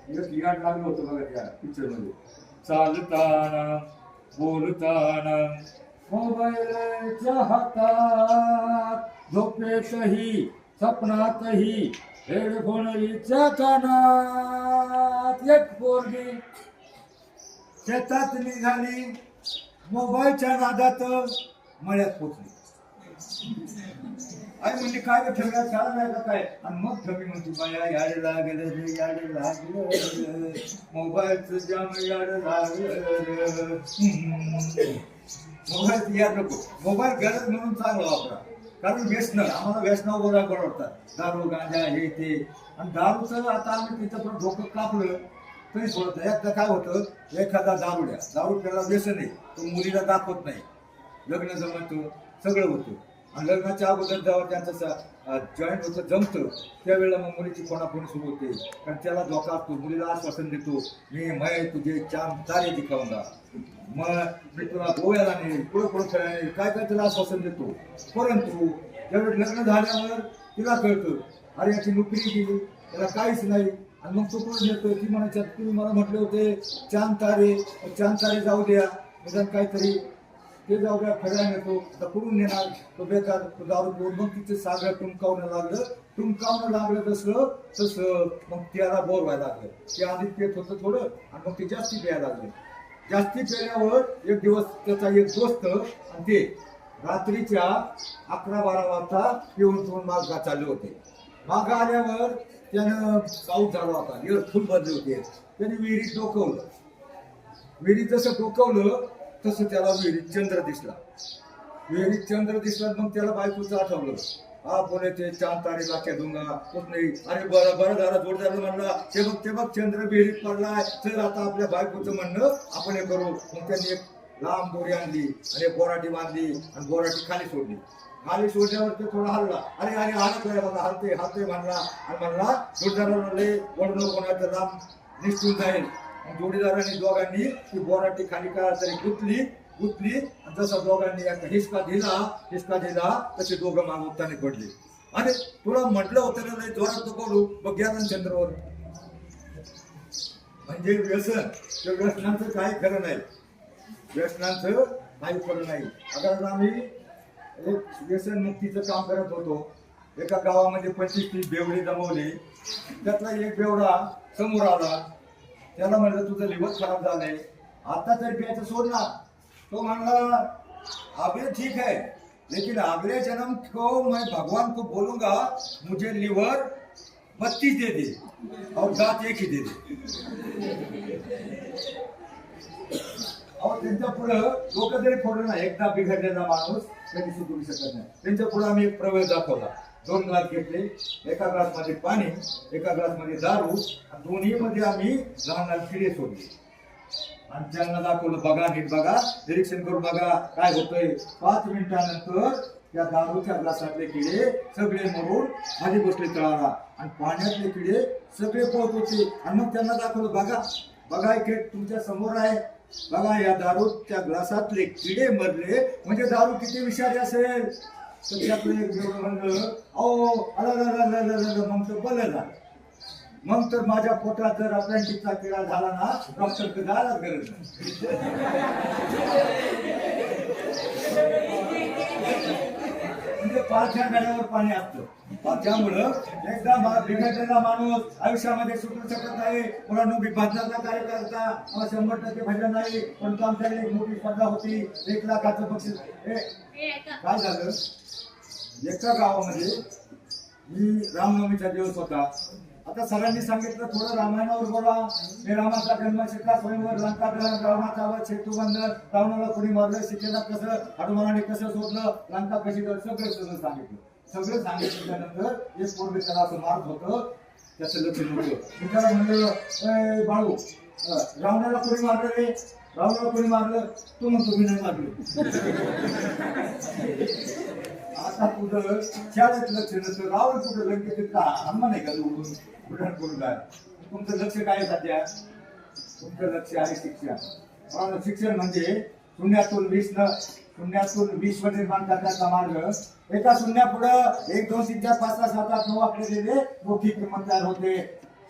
एक याड लागलं होतं बघा त्या पिक्चर मध्ये. चालताना बोलताना मोबाईलच्या हातात, झोपेतही सपनातही हेडफोनच्या कानात. एक पोरगी शेतात निघाली, मोबाईलच्या नादात मळ्यात पोचली. आई म्हणजे काय ठेवण्यात शाळा नाही का काय. आणि मग ठेवी म्हणते बाया याड लागलं रे, याड लागलं, मोबाईलचं जाम याड लागलं. मोबाईल याद नको. मोबाईल गरज म्हणून चांगला वापरा. कारण व्यसन, आम्हाला व्यसनावर बोलायला आवडतात. दारू, गांजा, हे ते. आणि दारूचं आता आम्ही तिथं पण डोकं कापलं कधी सोडत नाही. एकदा काय होतं, एखादा दारू प्यायला व्यसन आहे, तो मुलीला दाखवत नाही, लग्न जमतं, सगळं होतं. आणि लग्नाच्या अगोदर जेव्हा त्यांचं जॉईंट होतं, जमतं, त्यावेळेला मग मुलीची कोणाकोणी सुरू होते. कारण त्याला धोका असतो, मुलीला आश्वासन देतो, मैं तुझे चांद तारे दिखाऊंगा, मग मी तुला गोव्याला नेईल, पुढं खेळायला काय काय तुला आश्वासन देतो. परंतु ज्यावेळी लग्न झाल्यावर तिला कळतं, अरे याची नोकरी गेली, त्याला काहीच नाही. आणि मग तो कोण देतो, ती म्हणायच्या तुम्ही मला म्हटले होते चांद तारे जाऊ द्या, निदान काहीतरी ते जाऊ द्या, फिरायला नेतो, आता कुठून नेणार, तो बेकार, तो दारू पिऊन. मग तिथे सागं टुमकावणं लागलं तसं मग त्याला बोर व्हायला लागलं. ते आधी पेत होतं थोडं, आणि मग ते जास्ती प्यायला लागलं. जास्ती पेल्यावर एक दिवस त्याचा एक दोस्त आणि ते रात्रीच्या 11-12 वाजता पिऊन मागं चालले होते. मागं आल्यावर त्यानं पाऊस झाला होता, फुल भरले होते. त्याने विहिरीत डोकवलं. विहिरीत जसं डोकवलं तसं त्याला विहिरीत चंद्र दिसला. मग त्याला बायकोचं आठवलं, हा बोले ते चांद तारे लाख्या दूंगा कुठ नाही. अरे बरं झालं, जोडदार म्हणला, ते बघ चंद्र विहिरीत पडलाय, तर आता आपल्या बायकोचं म्हणणं आपण हे करू. मग त्यांनी एक लांब दोरी आणली आणि एक बोराटी बांधली आणि बोराटी खाली सोडल्यावर ते थोडा हल्ला, अरे हालतोय बघा, हालतोय म्हणला जोडदाराला वडणं कोणाचं लांब निसटून जाईल. जोडीदारांनी दोघांनी ती बोराटी खाली काय तरी गुतली जसा दोघांनी हिसका दिला तसे दोघं माग उत्ताने पडले. अरे तुला म्हटलं होतं ना, नाही जोरात करू बघ गेला चंद्रावर. म्हणजे व्यसनाचं काही खरं नाही. अगर आम्ही एक व्यसन मुक्तीचं काम करत होतो, एका गावामध्ये 25-30 बेवडे जमवले. त्यातला एक बेवडा समोर आला, त्याला म्हणलं तुझं लिव्हर खराब झालंय, आता तरी प्यायचं सोड ना. तो म्हणला अबे ठीक है, लेकिन अगले जन्म को मैं भगवान को बोलूंगा मुझे लिवर 32 दे दे और दांत एक ही दे दे. और त्यांच्या पुढं डोकं जरी फोडलं ना, एकदा बिघडलेला माणूस कधी सुधरू शकत नाही. त्यांच्या पुढे आम्ही एक प्रयोग दाखवला. 2 ग्लास घेतले, एका ग्लास मध्ये पाणी, एका ग्लास मध्ये दारू, दोन्ही मध्ये आम्ही लहान किडे सोडले आणि त्यांना दाखवलं, बघा नीट बघा, निरीक्षण करून बघा काय होतंय. 5 मिनिटानंतर त्या दारूच्या ग्लासातले किडे सगळे मरून खाली बसले तळाला आणि पाण्यातले किडे सगळे पळत होते. आणि मग त्यांना दाखवलं, बघा इथे तुमच्या समोर आहे, बघा या दारूच्या ग्लासातले किडे मरले, म्हणजे दारू किती विषारी असेल. तर त्यातलं एक जेवढं म्हणलं, मग तर बरं झालं. मग तर माझ्या पोटात जर अप्रेंटिसचा किडा झाला ना, डॉक्टरकडे जायलाच गरज नाही. म्हणजे पाचच्या गड्यावर पाणी असतं. त्यामुळं एकदा बिघडलेला माणूस आयुष्यामध्ये सुटू शकत नाही. मुलांना मी भजनाचा कार्यकर्ता, मला 100% भजन नाही, पण आमच्याकडे एक मोठी स्पर्धा होती, 1 लाखाचं बक्षीस. काय झालं, एका गावामध्ये मी रामनवमीचा दिवस होता. आता सरांनी सांगितलं थोडं रामायणावर बोला. मी रामाचा जन्म, सीता स्वयंवर, लंका दहन, रावणाचा वध, सेतुबंधन, रावणाला कोणी मारलं, सीतेला कसं, हनुमानाने कसं शोधलं, लंका कशी सगळं सांगितल्यानंतर एक पूर्वी त्याला असं मारत होतं, त्याचं लक्ष नव्हतं. मी त्याला म्हणलं, बाळू रावणाला कोणी मारलं रे, रावणाला कोणी मारलं, तो म्हणतो मी नाही मारलो. आता तुझं शाळेत लक्ष नसतं, रावण कुठं लंकेत हनुमान आहे का उडून करून काय. तुमचं लक्ष काय सध्या, तुमचं लक्ष आहे शिक्षण. शिक्षण म्हणजे शून्यातून विश्व निर्माण करण्याचा मार्ग. एका शून्यापुढं 1 2 3 4 5 6 7 8 9 आकडेलेले मोठी किंमत तयार होते.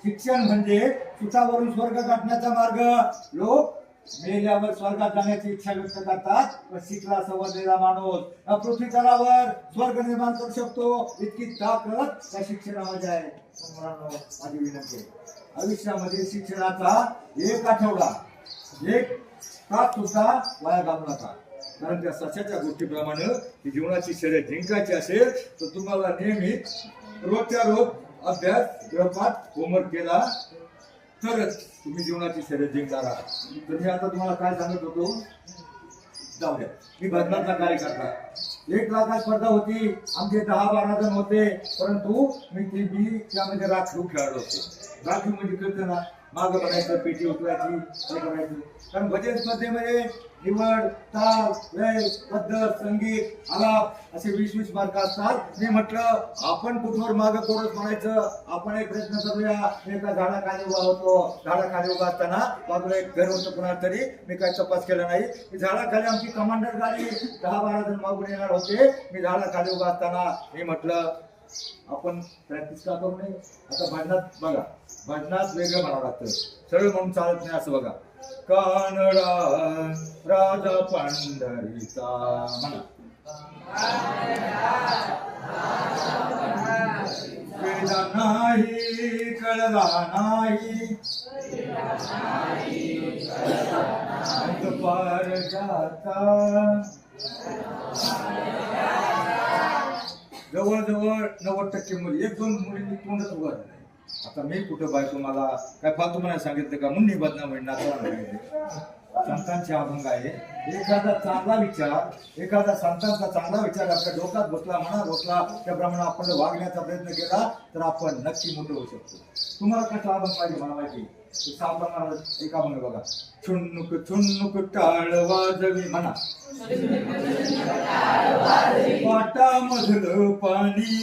शिक्षण म्हणजे सुतावरून स्वर्ग गाठण्याचा मार्ग. लोक मेल्यावर स्वर्गात जाण्याची इच्छा व्यक्त करतात, पण शिकला सवरलेला माणूस पृथ्वी तलावर स्वर्ग निर्माण करू शकतो, इतकी ताकद त्या शिक्षणामध्ये आहे. माझी विनंती आहे, आयुष्यामध्ये शिक्षणाचा 1 आठवडा 1 तास सुद्धा वाया घालू नका. कारण त्या सशाच्या गोष्टीप्रमाणे जीवनाची शर्यत जिंकायची असेल तर तुम्हाला नेहमीच रोजच्या रोज अभ्यास, गृहपाठ, होमवर्क केला तरच तुम्ही जीवनाची शर्यत जिंकणार आहात. तर मी आता तुम्हाला काय सांगत होतो, जाऊ द्या. मी भजनाचा कार्यकर्ता. 1 लाखात स्पर्धा होती, आमचे 10-12 जण होते, परंतु मी त्यामध्ये राखीव खेळाडू होते. राखीव म्हणजे कळतं ना, मागं म्हणायचं, पेटी उचलायची, हे करायचं. कारण भजन स्पर्धेमध्ये निवड, ताल, लय, पद्धत, संगीत, आलाप असे 20-20 मार्क असतात. मी म्हटलं आपण कुठवर मागं कोरस म्हणायचं, आपण एक प्रयत्न करूया. एका झाडाखाली उभा होतो, झाडाखाली उभा असताना बाजूला एक घर होतं कुणाला तरी, मी काही तपास केला नाही. झाडाखाली आमची कमांडर गाडी 10-12 जण मागून येणार होते. मी झाडाखाली उभा असताना मी म्हटलं आपण प्रॅक्टिस का करू नये. आता भजनात बघा, भजनात वेगळं म्हणावं लागतं, सरळ म्हणून चालत नाही. असं बघा, कानडा राजा पंढरीचा म्हणा, वेदा नाही कळला नाही पार जाता. जवळजवळ 90% मुली, 1-2 मुलींनी तोंडच उघडलं नाही. आता मी कुठं बायको मला काय फालतू म्हणायला सांगितलं का मुन्नी बदना म्हणणार. संतांचे अभंग आहे. एखादा चांगला विचार, एखादा संतांचा चांगला विचार आपल्या डोक्यात बसला, मनात बसला, त्याप्रमाणे आपण वागण्याचा प्रयत्न केला तर आपण नक्की मोठं होऊ शकतो. तुम्हाला कसं अभंग पाहिजे मला माहिती. सापडणार एक अभंग बघा, छुन्नुक छुन्नुक टाळ वाजवी म्हणा, पाटामधलं पाणी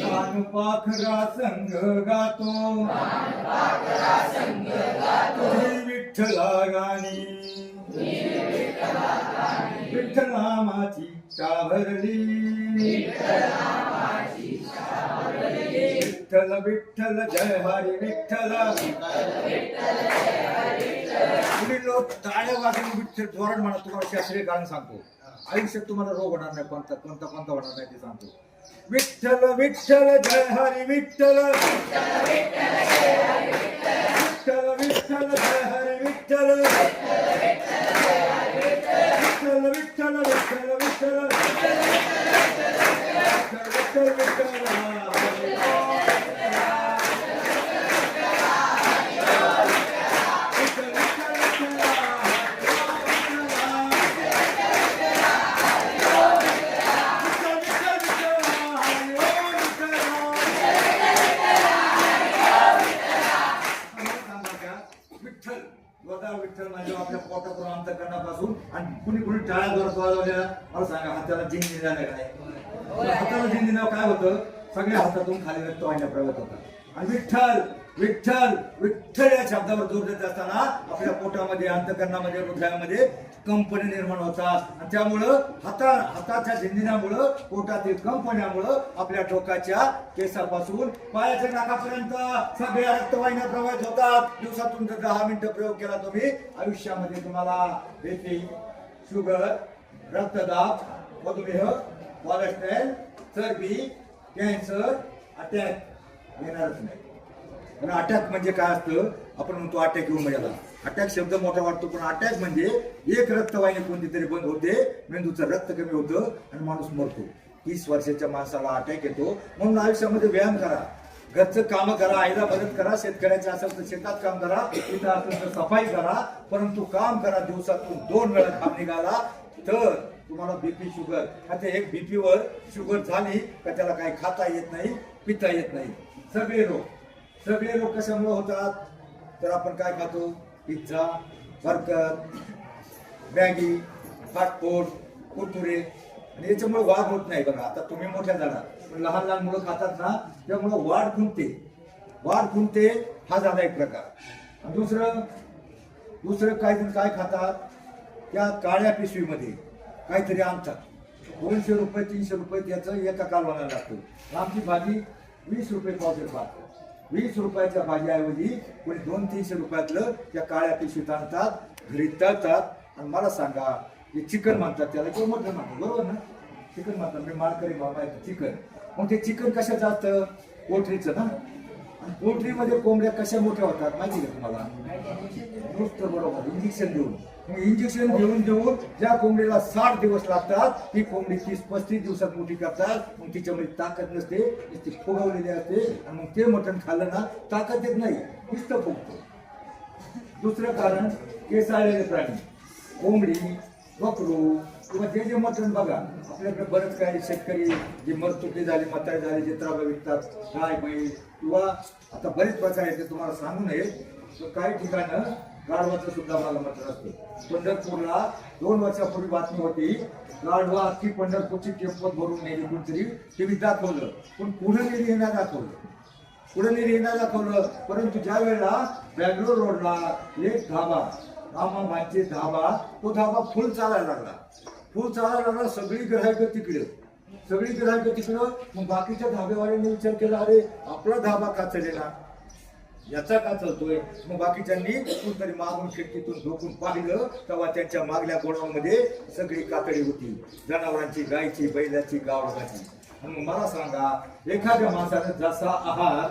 कान पाखरा संग गातो, विठ्ठला गाणी विठ्ठलामाची भरली, विठ्ठल विठ्ठल जय हरी विठ्ठल. तुम्ही लोक टाळ्या वाजून विठ्ठल जोरात म्हणा. तुम्हाला शास्त्रीय कारण सांगतो, आयुष्यात तुम्हाला रोग होणार नाही, कोणता कोणता कोणता होणार नाही ते सांगतो. विठ्ठल विठ्ठल जय हरी विठ्ठल, विठ्ठल विठ्ठल जय हरी विठ्ठल, विठ्ठल विठ्ठल विठ्ठल विठ्ठल विठ्ठल विठ्ठल. विठ्ठल म्हणजे आपल्या पोटातून अंतःकरणापासून. आणि कुणी कुणी टाळ्या जोरात वाजवल्या, मला सांगा हाताला जिंकणी झालं काय. हाताला जिंकण्यावर काय होतं, सगळ्या हातातून खाली रक्त वाहिन्या प्रगत होतात. आणि विठ्ठल विठ्ठल विठ्ठल या शब्दावर जोर देत असताना आपल्या पोटामध्ये, अंतःकरणामध्ये, हृदयामध्ये कंपनी निर्माण होतात. आणि त्यामुळं हाताच्या झिंजण्यामुळं, पोटातील कंपन्यामुळं आपल्या डोक्याच्या केसापासून पायाच्या नाकापर्यंत सगळ्या रक्तवाहिन्या प्रवाहित होतात. दिवसातून जर 10 मिनिटं प्रयोग केला तुम्ही, आयुष्यामध्ये तुम्हाला बीपी, शुगर, रक्तदाब, मधुमेह, कोलेस्ट्रॉल, चरबी, कॅन्सर, अटॅक येणारच नाही. अटॅक म्हणजे काय असतं, आपण म्हणतो अटॅक येऊन गेला. अटॅक शब्द मोठा वाटतो, पण अटॅक म्हणजे एक रक्तवाहिनी कोणती तरी बंद होते, मेंदूचं रक्त कमी होतं आणि माणूस मरतो. 30 वर्षाच्या माणसाला अटॅक येतो. म्हणून आयुष्यामध्ये व्यायाम करा, घरचं काम करा, आईला मदत करा, शेतकऱ्याचं असेल तर शेतात काम करा, इथं असेल तर सफाई करा, परंतु काम करा. दिवसातून 2 वेळा घाम निघाला तर तुम्हाला बीपी, शुगर, आता एक बीपीवर शुगर झाली का त्याला काही खाता येत नाही, पिता येत नाही. सगळे रोग कशामुळे होतात, तर आपण काय खातो, pizza, burger, Maggi, fast food, Kurkure, आणि याच्यामुळे वाढ होत नाही. बघा आता तुम्ही मोठ्या झाला, पण लहान लहान मुलं खातात ना, त्यामुळे वाढ खुंटते. हा झाला एक प्रकार. आणि दुसरं काय खातात, त्या काळ्या पिशवीमध्ये काहीतरी आणतात. 200 रुपये 300 रुपये त्याचं एका कालवाला लागतं. आमची भाजी 20 रुपये पावशेर पाहतो. 20 रुपयाच्या भाजीऐवजी कोणी 200-300 रुपयातलं त्या काळ्या पिशवीत आणतात, घरी तळतात. आणि मला सांगा, ते चिकन म्हणतात त्याला, किंवा मटण म्हणतात, बरोबर ना, चिकन म्हणतात. मी मालकरी बाबा आहे चिकन. मग ते चिकन कशाचं असतं, पोल्ट्रीचं ना. आणि पोल्ट्रीमध्ये कोंबड्या कशा मोठ्या होतात माहिती का तुम्हाला, नुसतं बरोबर इंजेक्शन देऊन. इंजेक्शन देऊन ज्या कोंबडीला 60 दिवस लागतात, ती कोंबडी 30-35 दिवसात मोठी करतात. मग तिच्यामध्ये ताकद नसते, ती फुगवलेली असते. आणि मग ते मटण खाल्लं ना, ताकद येत नाही, नुसतं फुगतो. दुसरं कारण, केसाळलेले प्राणी, कोंबडी, वक्रू किंवा जे जे मटण बघा आपल्याकडे बरेच काही शेतकरी जे मरतुटी झाली म्हातारी झाली जे त्राबा विकतात गाय बैल किंवा आता बरेच प्रकार आहेत ते तुम्हाला सांगू नये तर काही ठिकाणं गाढवाचं सुद्धा मला मटण असतं. पंढरपूरला 2 वर्षापूर्वी बातमी होती गाढवा अख्खी पंढरपूरची टेम्पोत भरून नेली कोणतरी टीव्हीत दाखवलं पण पुढे नेली येणार दाखवलं परंतु ज्या वेळेला बँगलोर रोडला एक धाबा रामाबाईंचे धाबा तो धाबा फुल चालायला लागला सगळी गिऱ्हाईकं तिकडं मग बाकीच्या धाब्यावाल्यांनी विचार केला अरे आपला धाबा का चलेला याचा का चालतोय मग बाकीच्यांनी कोणतरी मागून खिडकीतून झोपून पाहिलं तेव्हा त्यांच्या मागल्या गोडाऊनमध्ये सगळी कातडी होती जनावरांची गायची बैलाची गावडाची. मग मला सांगा एखाद्या माणसानं जसा आहार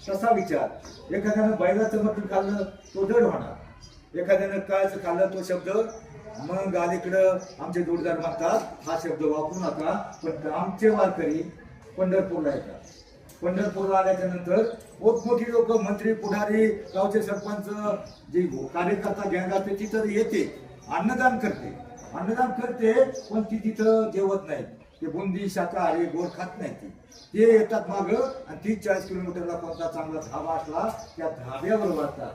तसा विचार एखाद्यानं बैलाचं मटण खाल्लं तो जड होणार एखाद्यानं कायचं खाल्लं तो शब्द मग अलीकडं आमचे जोडदार म्हणतात हा शब्द वापरू नका पण आमचे वारकरी पंढरपूरला येतात. पंढरपूरला आल्याच्या नंतर मोठमोठी लोक मंत्री पुढारी गावचे सरपंच जे कार्यकर्ता गँग असते तिथं येते अन्नदान करते पण ती तिथं जेवत नाही ते बुंदी शाकाहारी गोड खात नाही ते येतात मागं आणि 30-40 किलोमीटरला कोणता चांगला धाबा असला त्या धाब्यावर वाढतात.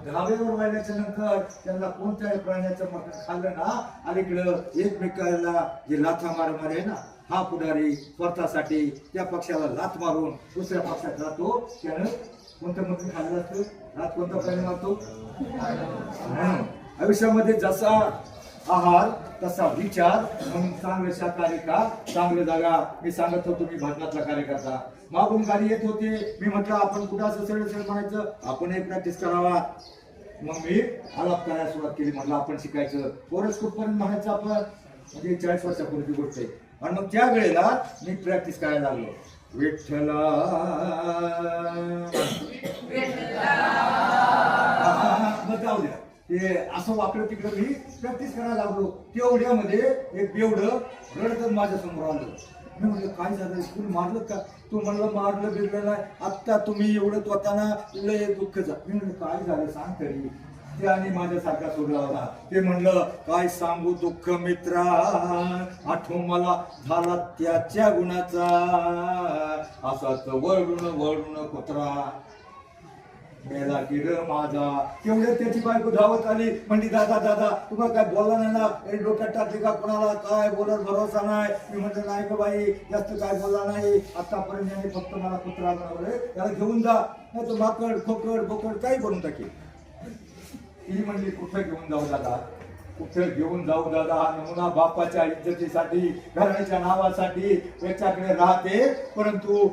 धाब्यावर वाढल्याच्या नंतर त्यांना कोणत्याही प्राण्याचं मटण खाल्लं ना अलीकडं एकमेकाला जे लाथा मार आहे ना हा पुढारी स्वतःसाठी त्या पक्षाला लाथ मारून दुसऱ्या पक्षात राहतो त्यानं कोणतं मटण खाल्लं असतं लाथ कोणता प्राणी मारतो. आयुष्यामध्ये जसा आहार तसा विचार म्हणून चांगलं शाकाहारी का चांगलं जागा मी सांगत होतो मी भाजनातला कार्यकर्ता मागून गाडी येत होते मी म्हटलं आपण कुठं असं सरळ म्हणायचं आपण एक प्रॅक्टिस करावा मग मी आलाप करायला सुरुवात केली म्हटलं आपण शिकायचं पोरच कुठपर्यंत म्हणायचं आपण म्हणजे 40 वर्षापूर्वी गोष्ट आहे. आणि मग त्या वेळेला मी प्रॅक्टिस करायला लागलो विठ्ठला जाऊ द्या ते असं वाकडं तिकडं मी प्रॅक्टिस करायला लागलो. तेवढ्यामध्ये एक बेवडं रडत माझ्या समोर आलं. मी म्हणलं काय झालं तुम्ही मारलं का तू म्हणलं मारलं बिरलं नाही आत्ता तुम्ही एवढं स्वतःना लय दुःख झालं. मी म्हणलं काय झालं सांग तरी ते आणि माझ्यासारखा सोडला होता ते म्हणलं काय सांगू दुःख मित्रा आठव मला झाला त्याच्या गुणाचा असाच वळून कुत्रा मेला की र माझा. तेवढ्यात त्याची बायको धावत आली म्हणली दादा तुम्हाला काय बोलला नाही ना डोक्यात टाकली का कोणाला काय बोलत भरोसा नाही. मी म्हटलं नाही का बाई जास्त काय बोलला नाही आतापर्यंत यांनी फक्त मला कुत्रा बनवलंय त्याला घेऊन जा नाही तर माकड खोकड बोकड काही बनवून टाकेल. ती म्हणली कुठं घेऊन जाऊ दादा नमुना बापाच्या इज्जतीसाठी घराच्या नावासाठी याच्याकडे राहते परंतु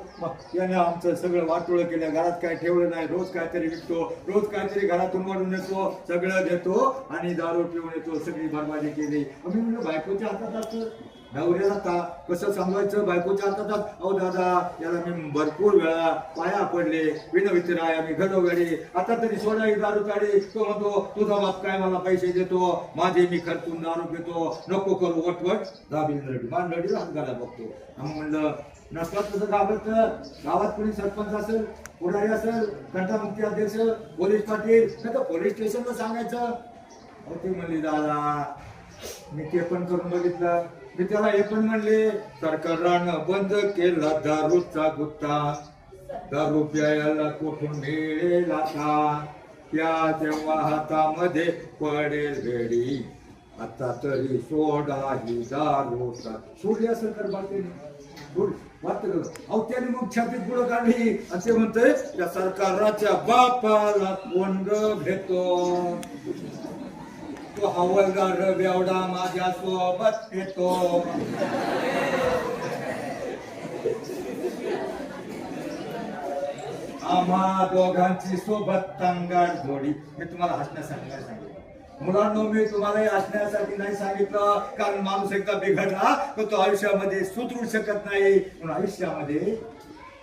याने आमचं सगळं वाटोळं केलं घरात काय ठेवलं नाही रोज काहीतरी विकतो रोज काहीतरी घरातून वाढून येतो सगळं देतो आणि दारू पिऊन येतो सगळी बरबादी केली. मी म्हणलं बायकोच्या हातात असतं नवऱ्याला कसं सांगायचं बायकोच्या हातात अहो दादा याला मी भरपूर वेळा पाया पडले विनवितराय मी घडोघडी आता तरी सोडाई दारू काढी तो म्हणतो तुझा बाप काय मला पैसे देतो माझे मी खर्चून दारू घेतो नको करू वटवट दाबी लढी मान लढी हात घाला बघतो. म्हणलं नसला तसं घाबरत गावात कोणी सरपंच असेल पुढारी असेल घंटामुक्ती अध्यक्ष पोलीस पाटील नाही तर पोलीस स्टेशनला सांगायचं. ती म्हणली दादा मी ते पण करून बघितलं मी त्याला हे पण म्हणले सरकारनं बंद केला दारूचा गुत्ता दारू प्यायला कुठून मिळेल आता त्या तेव्हा हातामध्ये पडेल वेळी आता तरी सोडा ही दारूचा सोडली असेल तर बाकी अहो त्याने मग छातीत गुळ काढली आणि ते म्हणतंय त्या सरकाराच्या बापाला कोण भेटतो तो हवालदार बेवडा माझ्या सोबत येतो. आम्हा दोघांची सोबत तंगाड जोडी. मी तुम्हाला हसण्यासाठी नाही सांगितलं मुलांनो मी तुम्हाला हसण्यासाठी नाही सांगितलं कारण माणूस एकदा बिघडला तर तो आयुष्यामध्ये सुधरू शकत नाही. पण आयुष्यामध्ये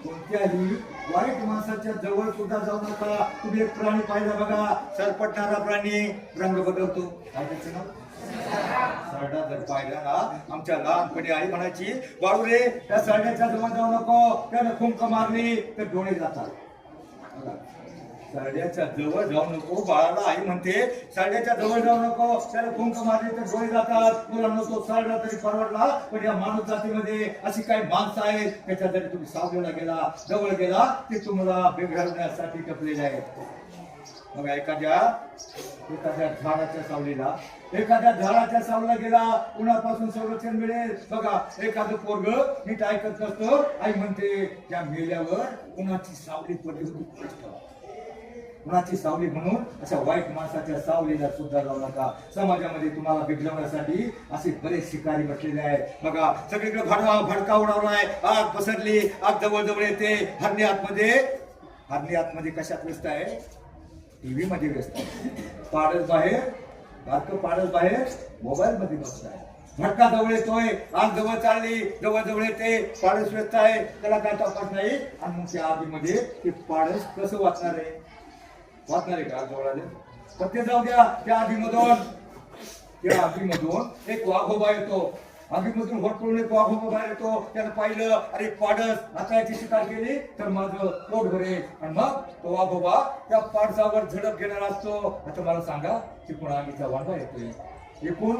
कोणत्याही वाईट माणसाच्या जवळ सुद्धा जाऊ नका. तुम्ही एक प्राणी पाहिला बघा सरपटणारा प्राणी रंग बदलतो सरडा जर पाहिला ना आमच्या लहानपणी आई म्हणायची बाळू रे त्या सरड्याच्या जवळ जाऊ नको त्यानं खुंक मारली तर डोळे जातात. सरड्याच्या जवळ जाऊ नको. बाळाला आई म्हणते सरड्याच्या जवळ जाऊ नको, त्याला कुंक मारले तर डोळे जातात. मुलांना तो सरडा तरी परवडला, पण या माणूस जातीमध्ये अशी काही माणसं आहेत त्याच्या जरी तुम्ही सावलीला गेला, जवळ गेला, ते तुम्हाला बिघडवण्यासाठी टपलेले आहेत. मग एखाद्या झाडाच्या सावलीला, एखाद्या झाडाच्या सावलीला गेला, उन्हापासून संरक्षण मिळेल. बघा एखादं पोरग नीट ऐकत नसतं, आई म्हणते त्या मेल्यावर उन्हाची सावली पडली होती. उन्हाची सावली म्हणून अशा वाईट माणसाच्या सावलीला सुद्धा जाऊ नका. समाजामध्ये तुम्हाला बिघडवण्यासाठी असे बरेच शिकारी बसलेले आहेत. बघा सगळीकडे भडका उडवलाय, आग पसरली, आग जवळ जवळ येते. हरणी आतमध्ये कशात व्यस्त आहे? टीव्ही मध्ये व्यस्त आहे. पाडस बाहेर मोबाईल मध्ये बसत आहे. भडका जवळ येतोय, आग जवळ चालली, जवळ येते, पाडस व्यस्त आहे, त्याला काय तपास नाही. आणि मग त्या आगीमध्ये ते पाडस कसं वाचणार आहे का जवळ आले तर ते जाऊ द्या. त्या आगीमधून एक वाघोबा येतो. आगीमधून होटपळून एक वाघोबा बाहेर येतो. त्यानं पाहिलं, अरे पाडस, आता याची शिकार केली तर माझं पोट भरेल. आणि मग तो वाघोबा त्या पाडसावर झडप घेणार असतो. आता मला सांगा, चिकून आगीचा वाघा येतोय, एकूण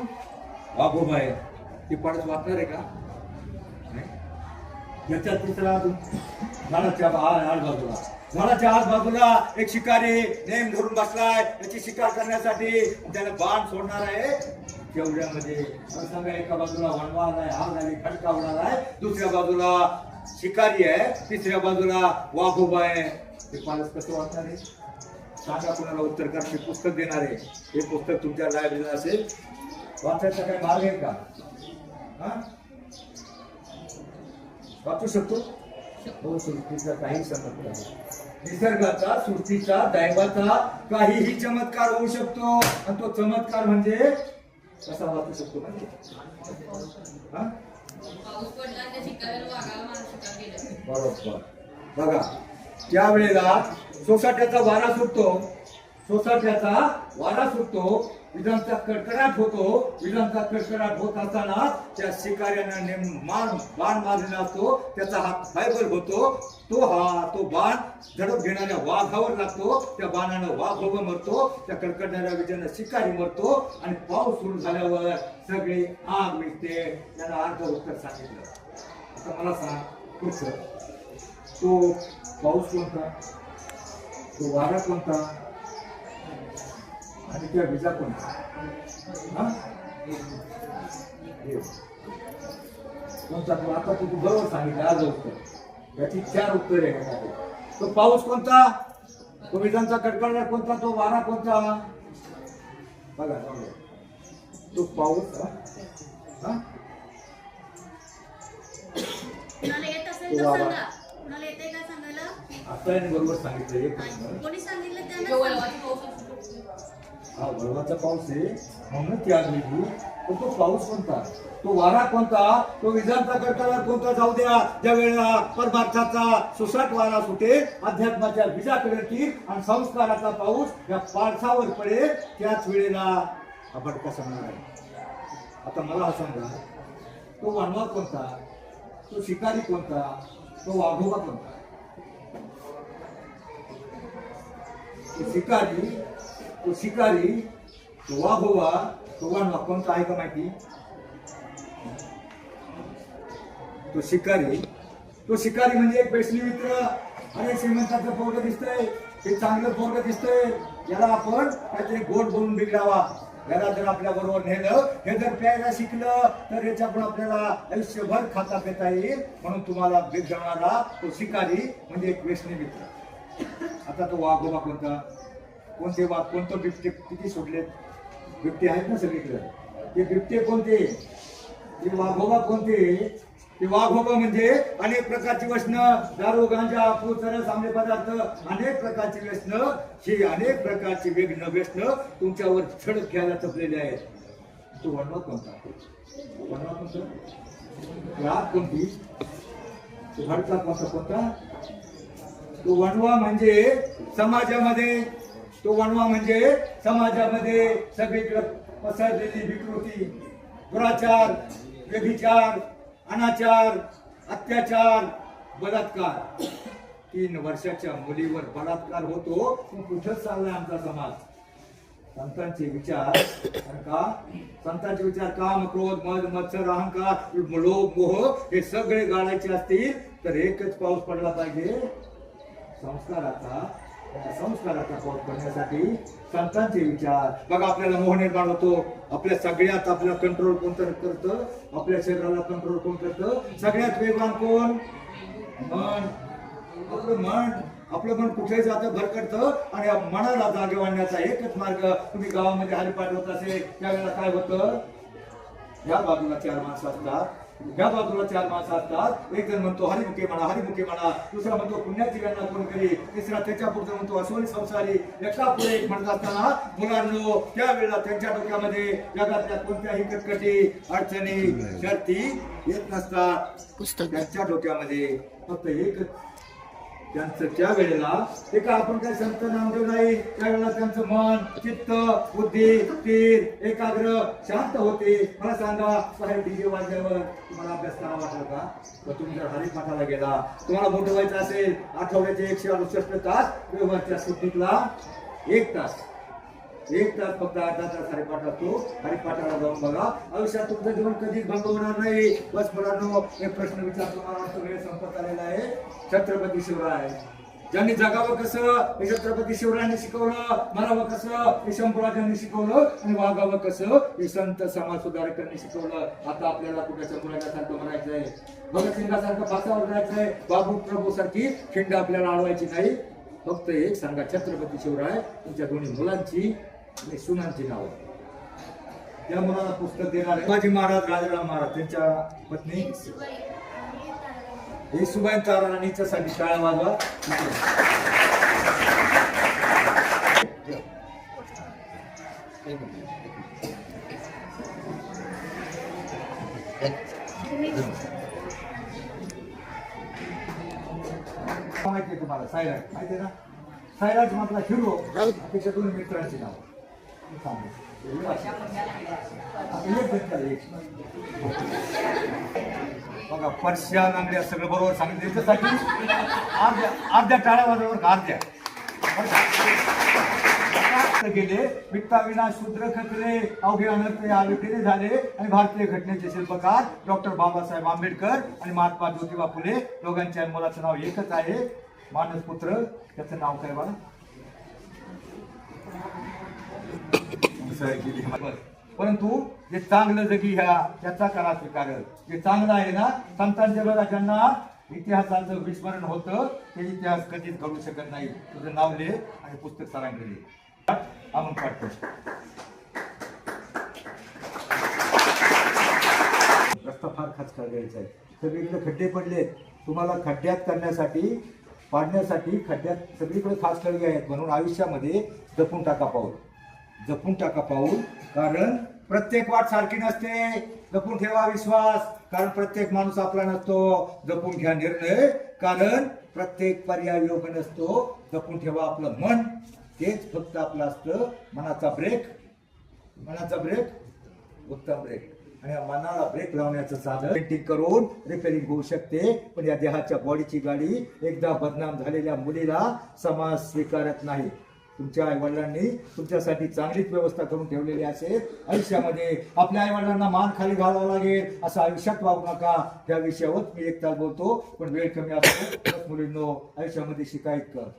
वाघोबा आहे, ती पाडस वाचणार आहे का? याच्या तिसरा झाडाच्या आजबाजूला एक शिकारी नेम धरून बसलाय. याची शिकार करण्यासाठी त्याला बाण सोडणार आहे. तेवढ्यामध्ये सांगा, एका बाजूला वणवा आलाय, आग आली, खडका उडालाय, दुसऱ्या बाजूला शिकारी आहे, तिसऱ्या बाजूला वाघोबा आहे. ते पालस कसं वाचणार आहे? सांगा कोणाला उत्तर करा. मी पुस्तक देणार आहे, हे पुस्तक तुमच्या लायब्ररीला असेल. वाचायचा काही मार्ग आहे का? वाचू शकतो? हो, सृष्टीचा काही चमत्कार, निसर्गाचा, सृष्टीचा, दैवाचा काहीही चमत्कार होऊ शकतो. आणि तो चमत्कार म्हणजे कसा वाचू शकतो म्हणजे बरोबर. बघा त्यावेळेला सोसाट्याचा वारा सुटतो, विजांचा कडकडाट होत असताना त्या शिकाऱ्यानं बाण मारलेला असतो. त्याचा हात फायबर होतो. तो बाण झडप घेणाऱ्या वाघावर लागतो. त्या बाणानं वाघोबा मरतो, त्या कडकडणाऱ्या विजानं शिकारी मरतो. आणि पाऊस सुरू झाल्यावर सगळी आग विझते. त्याला अर्ध उत्तर सांगितलं. आता मला सांग, पुढचं तो पाऊस कोणता, तो वारा कोणता आणि त्या विजा कोणता? कोणता? तो आता तू बरोबर सांगितलं. आज उत्तर याची 4 उत्तरे आहे. तो पाऊस कोणता, तो विजांचा कडकडाट कोणता, तो वारा कोणता? बघा तो पाऊस आता बरोबर सांगितलं. हा वळवाचा पाऊस आहे म्हणून ती आग विझली. तो पाऊस कोणता, तो वारा कोणता, तो विजांचा कडकडाट कोणता? जाऊ द्या. ज्या वेळेला परमार्थाचा सुसाट वारा सुटे, अध्यात्माच्या विजा कडतील आणि संस्काराचा पाऊस या पाडसावर पडेल, त्याच वेळेला हा भडका सांगणार आहे. आता मला हा सांगा, तो वणवा कोणता, तो शिकारी कोणता, तो वाघोबा कोणता? तो शिकारी, तो वाघोबा, तो वणवा कोणता आहे का माहिती? तो शिकारी म्हणजे एक पैसली मित्र. अरे श्रीमंताचं पोरग दिसतंय, हे चांगलं पोरग दिसतंय, याला आपण काहीतरी गोड बोलून बिघडावा. याला जर आपल्या बरोबर नेलं, हे जर प्यायला शिकलं तर याच्याकडून आपल्याला आयुष्यभर खाता पिता येईल. म्हणून तुम्हाला बिघडवणारा तो शिकारी म्हणजे एक व्यसनी मित्र. आता तो वाघोबा कोणता, कोणते वाघ, कोणतं बिबटे किती सोडलेत? बिबटे आहेत ना सगळीकडे. ते बिबटे कोणते, ते वाघोबा कोणते? ते वाघोबा म्हणजे अनेक प्रकारची व्यसनं, दारू, गांजा, चरस, आंबे पदार्थ, अनेक प्रकारची व्यसनं. ही अनेक प्रकारची व्यसनं तुमच्यावर झडप घ्यायला चपलेले आहेत. तो वणवा कोणता, रात कोणती, तो भडका कोणता? तो वणवा म्हणजे समाजामध्ये सगळीकडे पसरलेली विकृती, दुराचार, व्यभिचार, अनाचार, अत्याचार, बलात्कार, 3 वर्षाच्या मुलीवर बलात्कार होतो, कुठं चाललाय आमचा समाज? संतांचे विचार संतांचे विचार काम, क्रोध, मद, मत्सर, अहंकार, लोभ, मोह हे सगळे गाळायचे असतील तर एकच पाऊस पडला पाहिजे, संस्काराचा पाऊस पडण्यासाठी संतांचे विचार. बघा आपल्याला मोह निर्माण होतो, आपल्या सगळ्यात आपला कंट्रोल कोण करतं? आपल्या शरीराला कंट्रोल कोण करतं? सगळ्यात वेगवान कोण? मन. आपलं मन कुठे जातं, भरकटतं, आणि या मनाला जागे आणण्याचा एकच मार्ग. तुम्ही गावामध्ये हरिपाठ होत असेल त्यावेळेला काय होतं? या बाजूला 4 माणसं असतात, या बाजूला 4 माणसं असतात. एक जण म्हणतो हरिमुखे म्हणा, हरिमुखे म्हणा, दुसरा म्हणतो पुण्याची गणना कोण करी, तिसरा त्याच्या पुढचा म्हणतो अस्वनी संसारी. एका पुढे एक म्हणत असताना मुलांनो त्यावेळेला त्यांच्या डोक्यामध्ये जगातल्या कोणत्याही कटकटी, अडचणी, शर्ती येत नसतात. त्यांच्या डोक्यामध्ये फक्त एकच त्यांचं त्यावेळेला ते का आपण काही संत नामदेव नाही, त्यावेळेला त्यांचं मन, चित्त, बुद्धी स्थिर, एकाग्र, शांत होते. मला सांगा, बाहेर डीजे वाजल्यावर तुम्हाला अभ्यास करावा वाटलं का? तुम्ही जर हरिपाठाला गेला, तुम्हाला मोठं व्हायचं असेल, आठवड्याचे 168 तास, रविवारच्या सुट्टीतला 1 तास फक्त अर्धा तास हरिपाठ असतो. हरिपाठाला जाऊन बघा, आयुष्यात तुमचं जीवन कधीच भंग होणार नाही. बस मुलांनो, एक प्रश्न विचारतो, मला वेळ संपत आलेला आहे. छत्रपती शिवराय ज्यांनी जगावं कसं हे छत्रपती शिवरायांनी शिकवलं, मरावं कसं हे शंभूराजांनी शिकवलं, आणि वागावं कसं हे संत समाज सुधारकांनी शिकवलं. आता आपल्याला कुठे मुलासारखं म्हणायचंय, भगतसिंगासारखं फासावर जायचंय, बाबू प्रभू सारखी खिंड आपल्याला अडवायची नाही. फक्त एक सांगा, छत्रपती शिवराय तुमच्या दोन्ही मुलांची आणि सुनांची नावं. त्या मुलाला पुस्तक देणार शिवाजी महाराज, राजाराम महाराज, त्यांच्या पत्नी येसुबाई ताराणीच्यासाठी शाळा वाजवा. माहिती तुम्हाला सायराज माहिती ना? सायराज म्हटला हिरो, त्याच्या 2 मित्रांची नाव बघा. पर्श्या नांगड्या सगळं बरोबर सांगितलं. त्याच्यासाठी अर्ध्या टाळ्या वाजवणार, अर्ध्या गेले. वित्ताविना शूद्र खचले, अवघे अनर्थ या विक्रीने झाले, आणि भारतीय घटनेचे शिल्पकार डॉक्टर बाबासाहेब आंबेडकर आणि महात्मा ज्योतिबा फुले दोघांच्या मुलाचं नाव एकच आहे, मानसपुत्र. त्याचं नाव काय बघा? परंतु जे चांगलं जगी ह्या त्याचा करा स्वीकार. जे चांगलं आहे ना, संतांच्या बघा, ज्यांना इतिहासाचं विस्मरण होतं ते इतिहास कधीच घडू शकत नाही. तुझं नाव लिह आणि पुस्तक सरांकडे लिह. आपण पाठतो. रस्ता फार खाचखळ द्यायचा आहे, सगळीकडे खड्डे पडले. तुम्हाला खड्ड्यात पाडण्यासाठी खड्ड्यात सगळीकडे खाचखळगे आहेत. म्हणून आयुष्यामध्ये जपून टाका पाऊल. कारण प्रत्येक वाट सारखी नसते. जपून ठेवा विश्वास, कारण प्रत्येक माणूस आपला नसतो. जपून घ्या निर्णय, कारण प्रत्येक पर्याय योग्य नसतो. जपून ठेवा आपलं मन, तेच फक्त आपलं असतं. मनाचा ब्रेक उत्तम ब्रेक. आणि या मनाला ब्रेक लावण्याचं साधन पेंटिंग करून रिपेअरिंग होऊ शकते. पण या देहाच्या बॉडीची गाडी एकदा बदनाम झालेल्या मुलीला समाज स्वीकारत नाही. तुमच्या आईवडिलांनी तुमच्यासाठी चांगलीच व्यवस्था करून ठेवलेली असेल. आयुष्यामध्ये आपल्या आईवडिलांना मान खाली घालावं लागेल असं आयुष्यात वागू नका. त्या विषयावर मी 1 तास बोलतो, पण वेळ कमी असतो. मुलींनो, आयुष्यामध्ये शिका इतकं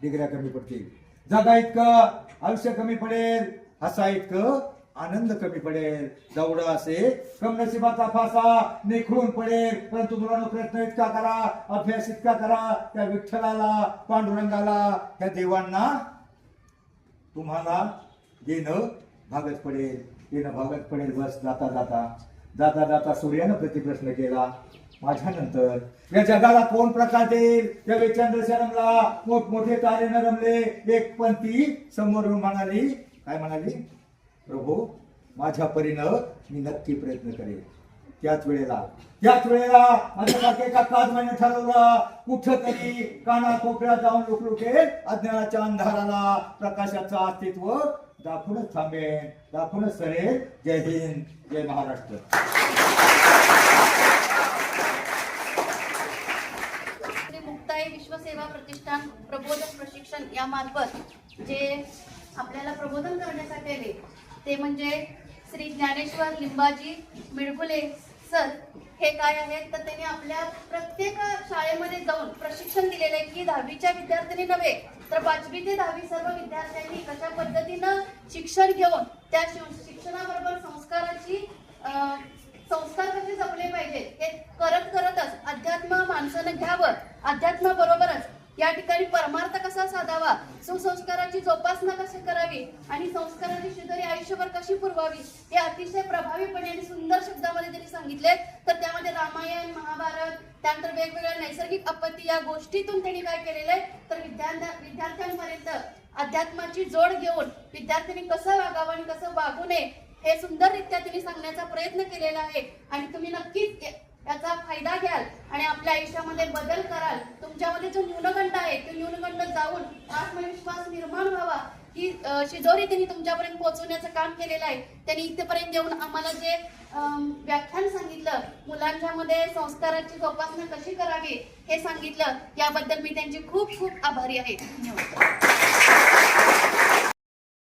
डिग्र्या कमी पडतील, जगा इतकं आयुष्य कमी पडेल, हसा इतकं आनंद कमी पडेल. दौडा असे कम नशिबाचा फासा निखळून पडेल. परंतु मुलांनो, प्रयत्न इतका करा, अभ्यास इतका करा, त्या विठ्ठलाला, पांडुरंगाला, त्या देवांना तुम्हाला देणं भागच पडेल. बस जाता सूर्यानं प्रतिप्रश्न केला, माझ्यानंतर या जगाला कोण प्रकाश देईल? त्या चंद्र शरमला मोठमोठे तारे न रमले. एक पंथी समोरून म्हणाली, काय म्हणाली? प्रभू, माझ्या परीनं मी नक्की प्रयत्न करेन. त्याच वेळेला माझ्यासारखे एका काजमाने ठरवलं, कुठंतरी काना कोपऱ्यात जाऊन लुकलुकेल, अज्ञानाच्या अंधाराला प्रकाशाचं अस्तित्व दाखवूनच थांबेन, दाखवूनच सरेल. जय हिंद, जय महाराष्ट्र. मुक्ताई विश्वसेना सेवा प्रतिष्ठान प्रबोधन प्रशिक्षण यामार्फत जे आपल्याला प्रबोधन करण्यासाठी आले ते म्हणजे श्री ज्ञानेश्वर लिंबाजी मिळगुले सर हे काय आहेत तर त्यांनी आपल्या प्रत्येक शाळेमध्ये जाऊन प्रशिक्षण दिलेलं आहे की 10वीच्या विद्यार्थ्यांनी नव्हे तर 5वी ते 10वी सर्व विद्यार्थ्यांनी कशा पद्धतीनं शिक्षण घेऊन त्या शिक्षणाबरोबर संस्कार कसे जपले पाहिजेत हे करतच अध्यात्म माणसानं घ्यावं, अध्यात्माबरोबरच या ठिकाणी परमार्थ कसा साधावा, सुसंस्काराची जोपासना कशी करावी आणि संस्काराची शिदोरी आयुष्यभर कशी पुरवावी हे अतिशय प्रभावीपणे आणि सुंदर शब्दामध्ये त्यांनी सांगितले. तर त्यामध्ये रामायण, महाभारत, त्यानंतर वेगवेगळ्या नैसर्गिक आपत्ती या गोष्टीतून त्यांनी काय केलेलं आहे तर विद्यार्थ्यांपर्यंत अध्यात्माची जोड घेऊन विद्यार्थ्यांनी कसं वागावं आणि कसं वागू नये हे सुंदररित्या त्यांनी सांगण्याचा प्रयत्न केलेला आहे. आणि तुम्ही नक्कीच याचा फायदा घ्याल आणि आपल्या आयुष्यामध्ये बदल कराल. तुमच्यामध्ये जो न्यूनगंड आहे तो न्यूनगंड जाऊन आत्मविश्वास निर्माण व्हावा ही शिदोरी त्यांनी तुमच्यापर्यंत पोहोचवण्याचं काम केलेलं आहे. त्यांनी इथेपर्यंत येऊन आम्हाला जे व्याख्यान सांगितलं, मुलांच्या मध्ये संस्काराची जोपासना कशी करावी हे सांगितलं, याबद्दल मी त्यांची खूप खूप आभारी आहे. धन्यवाद.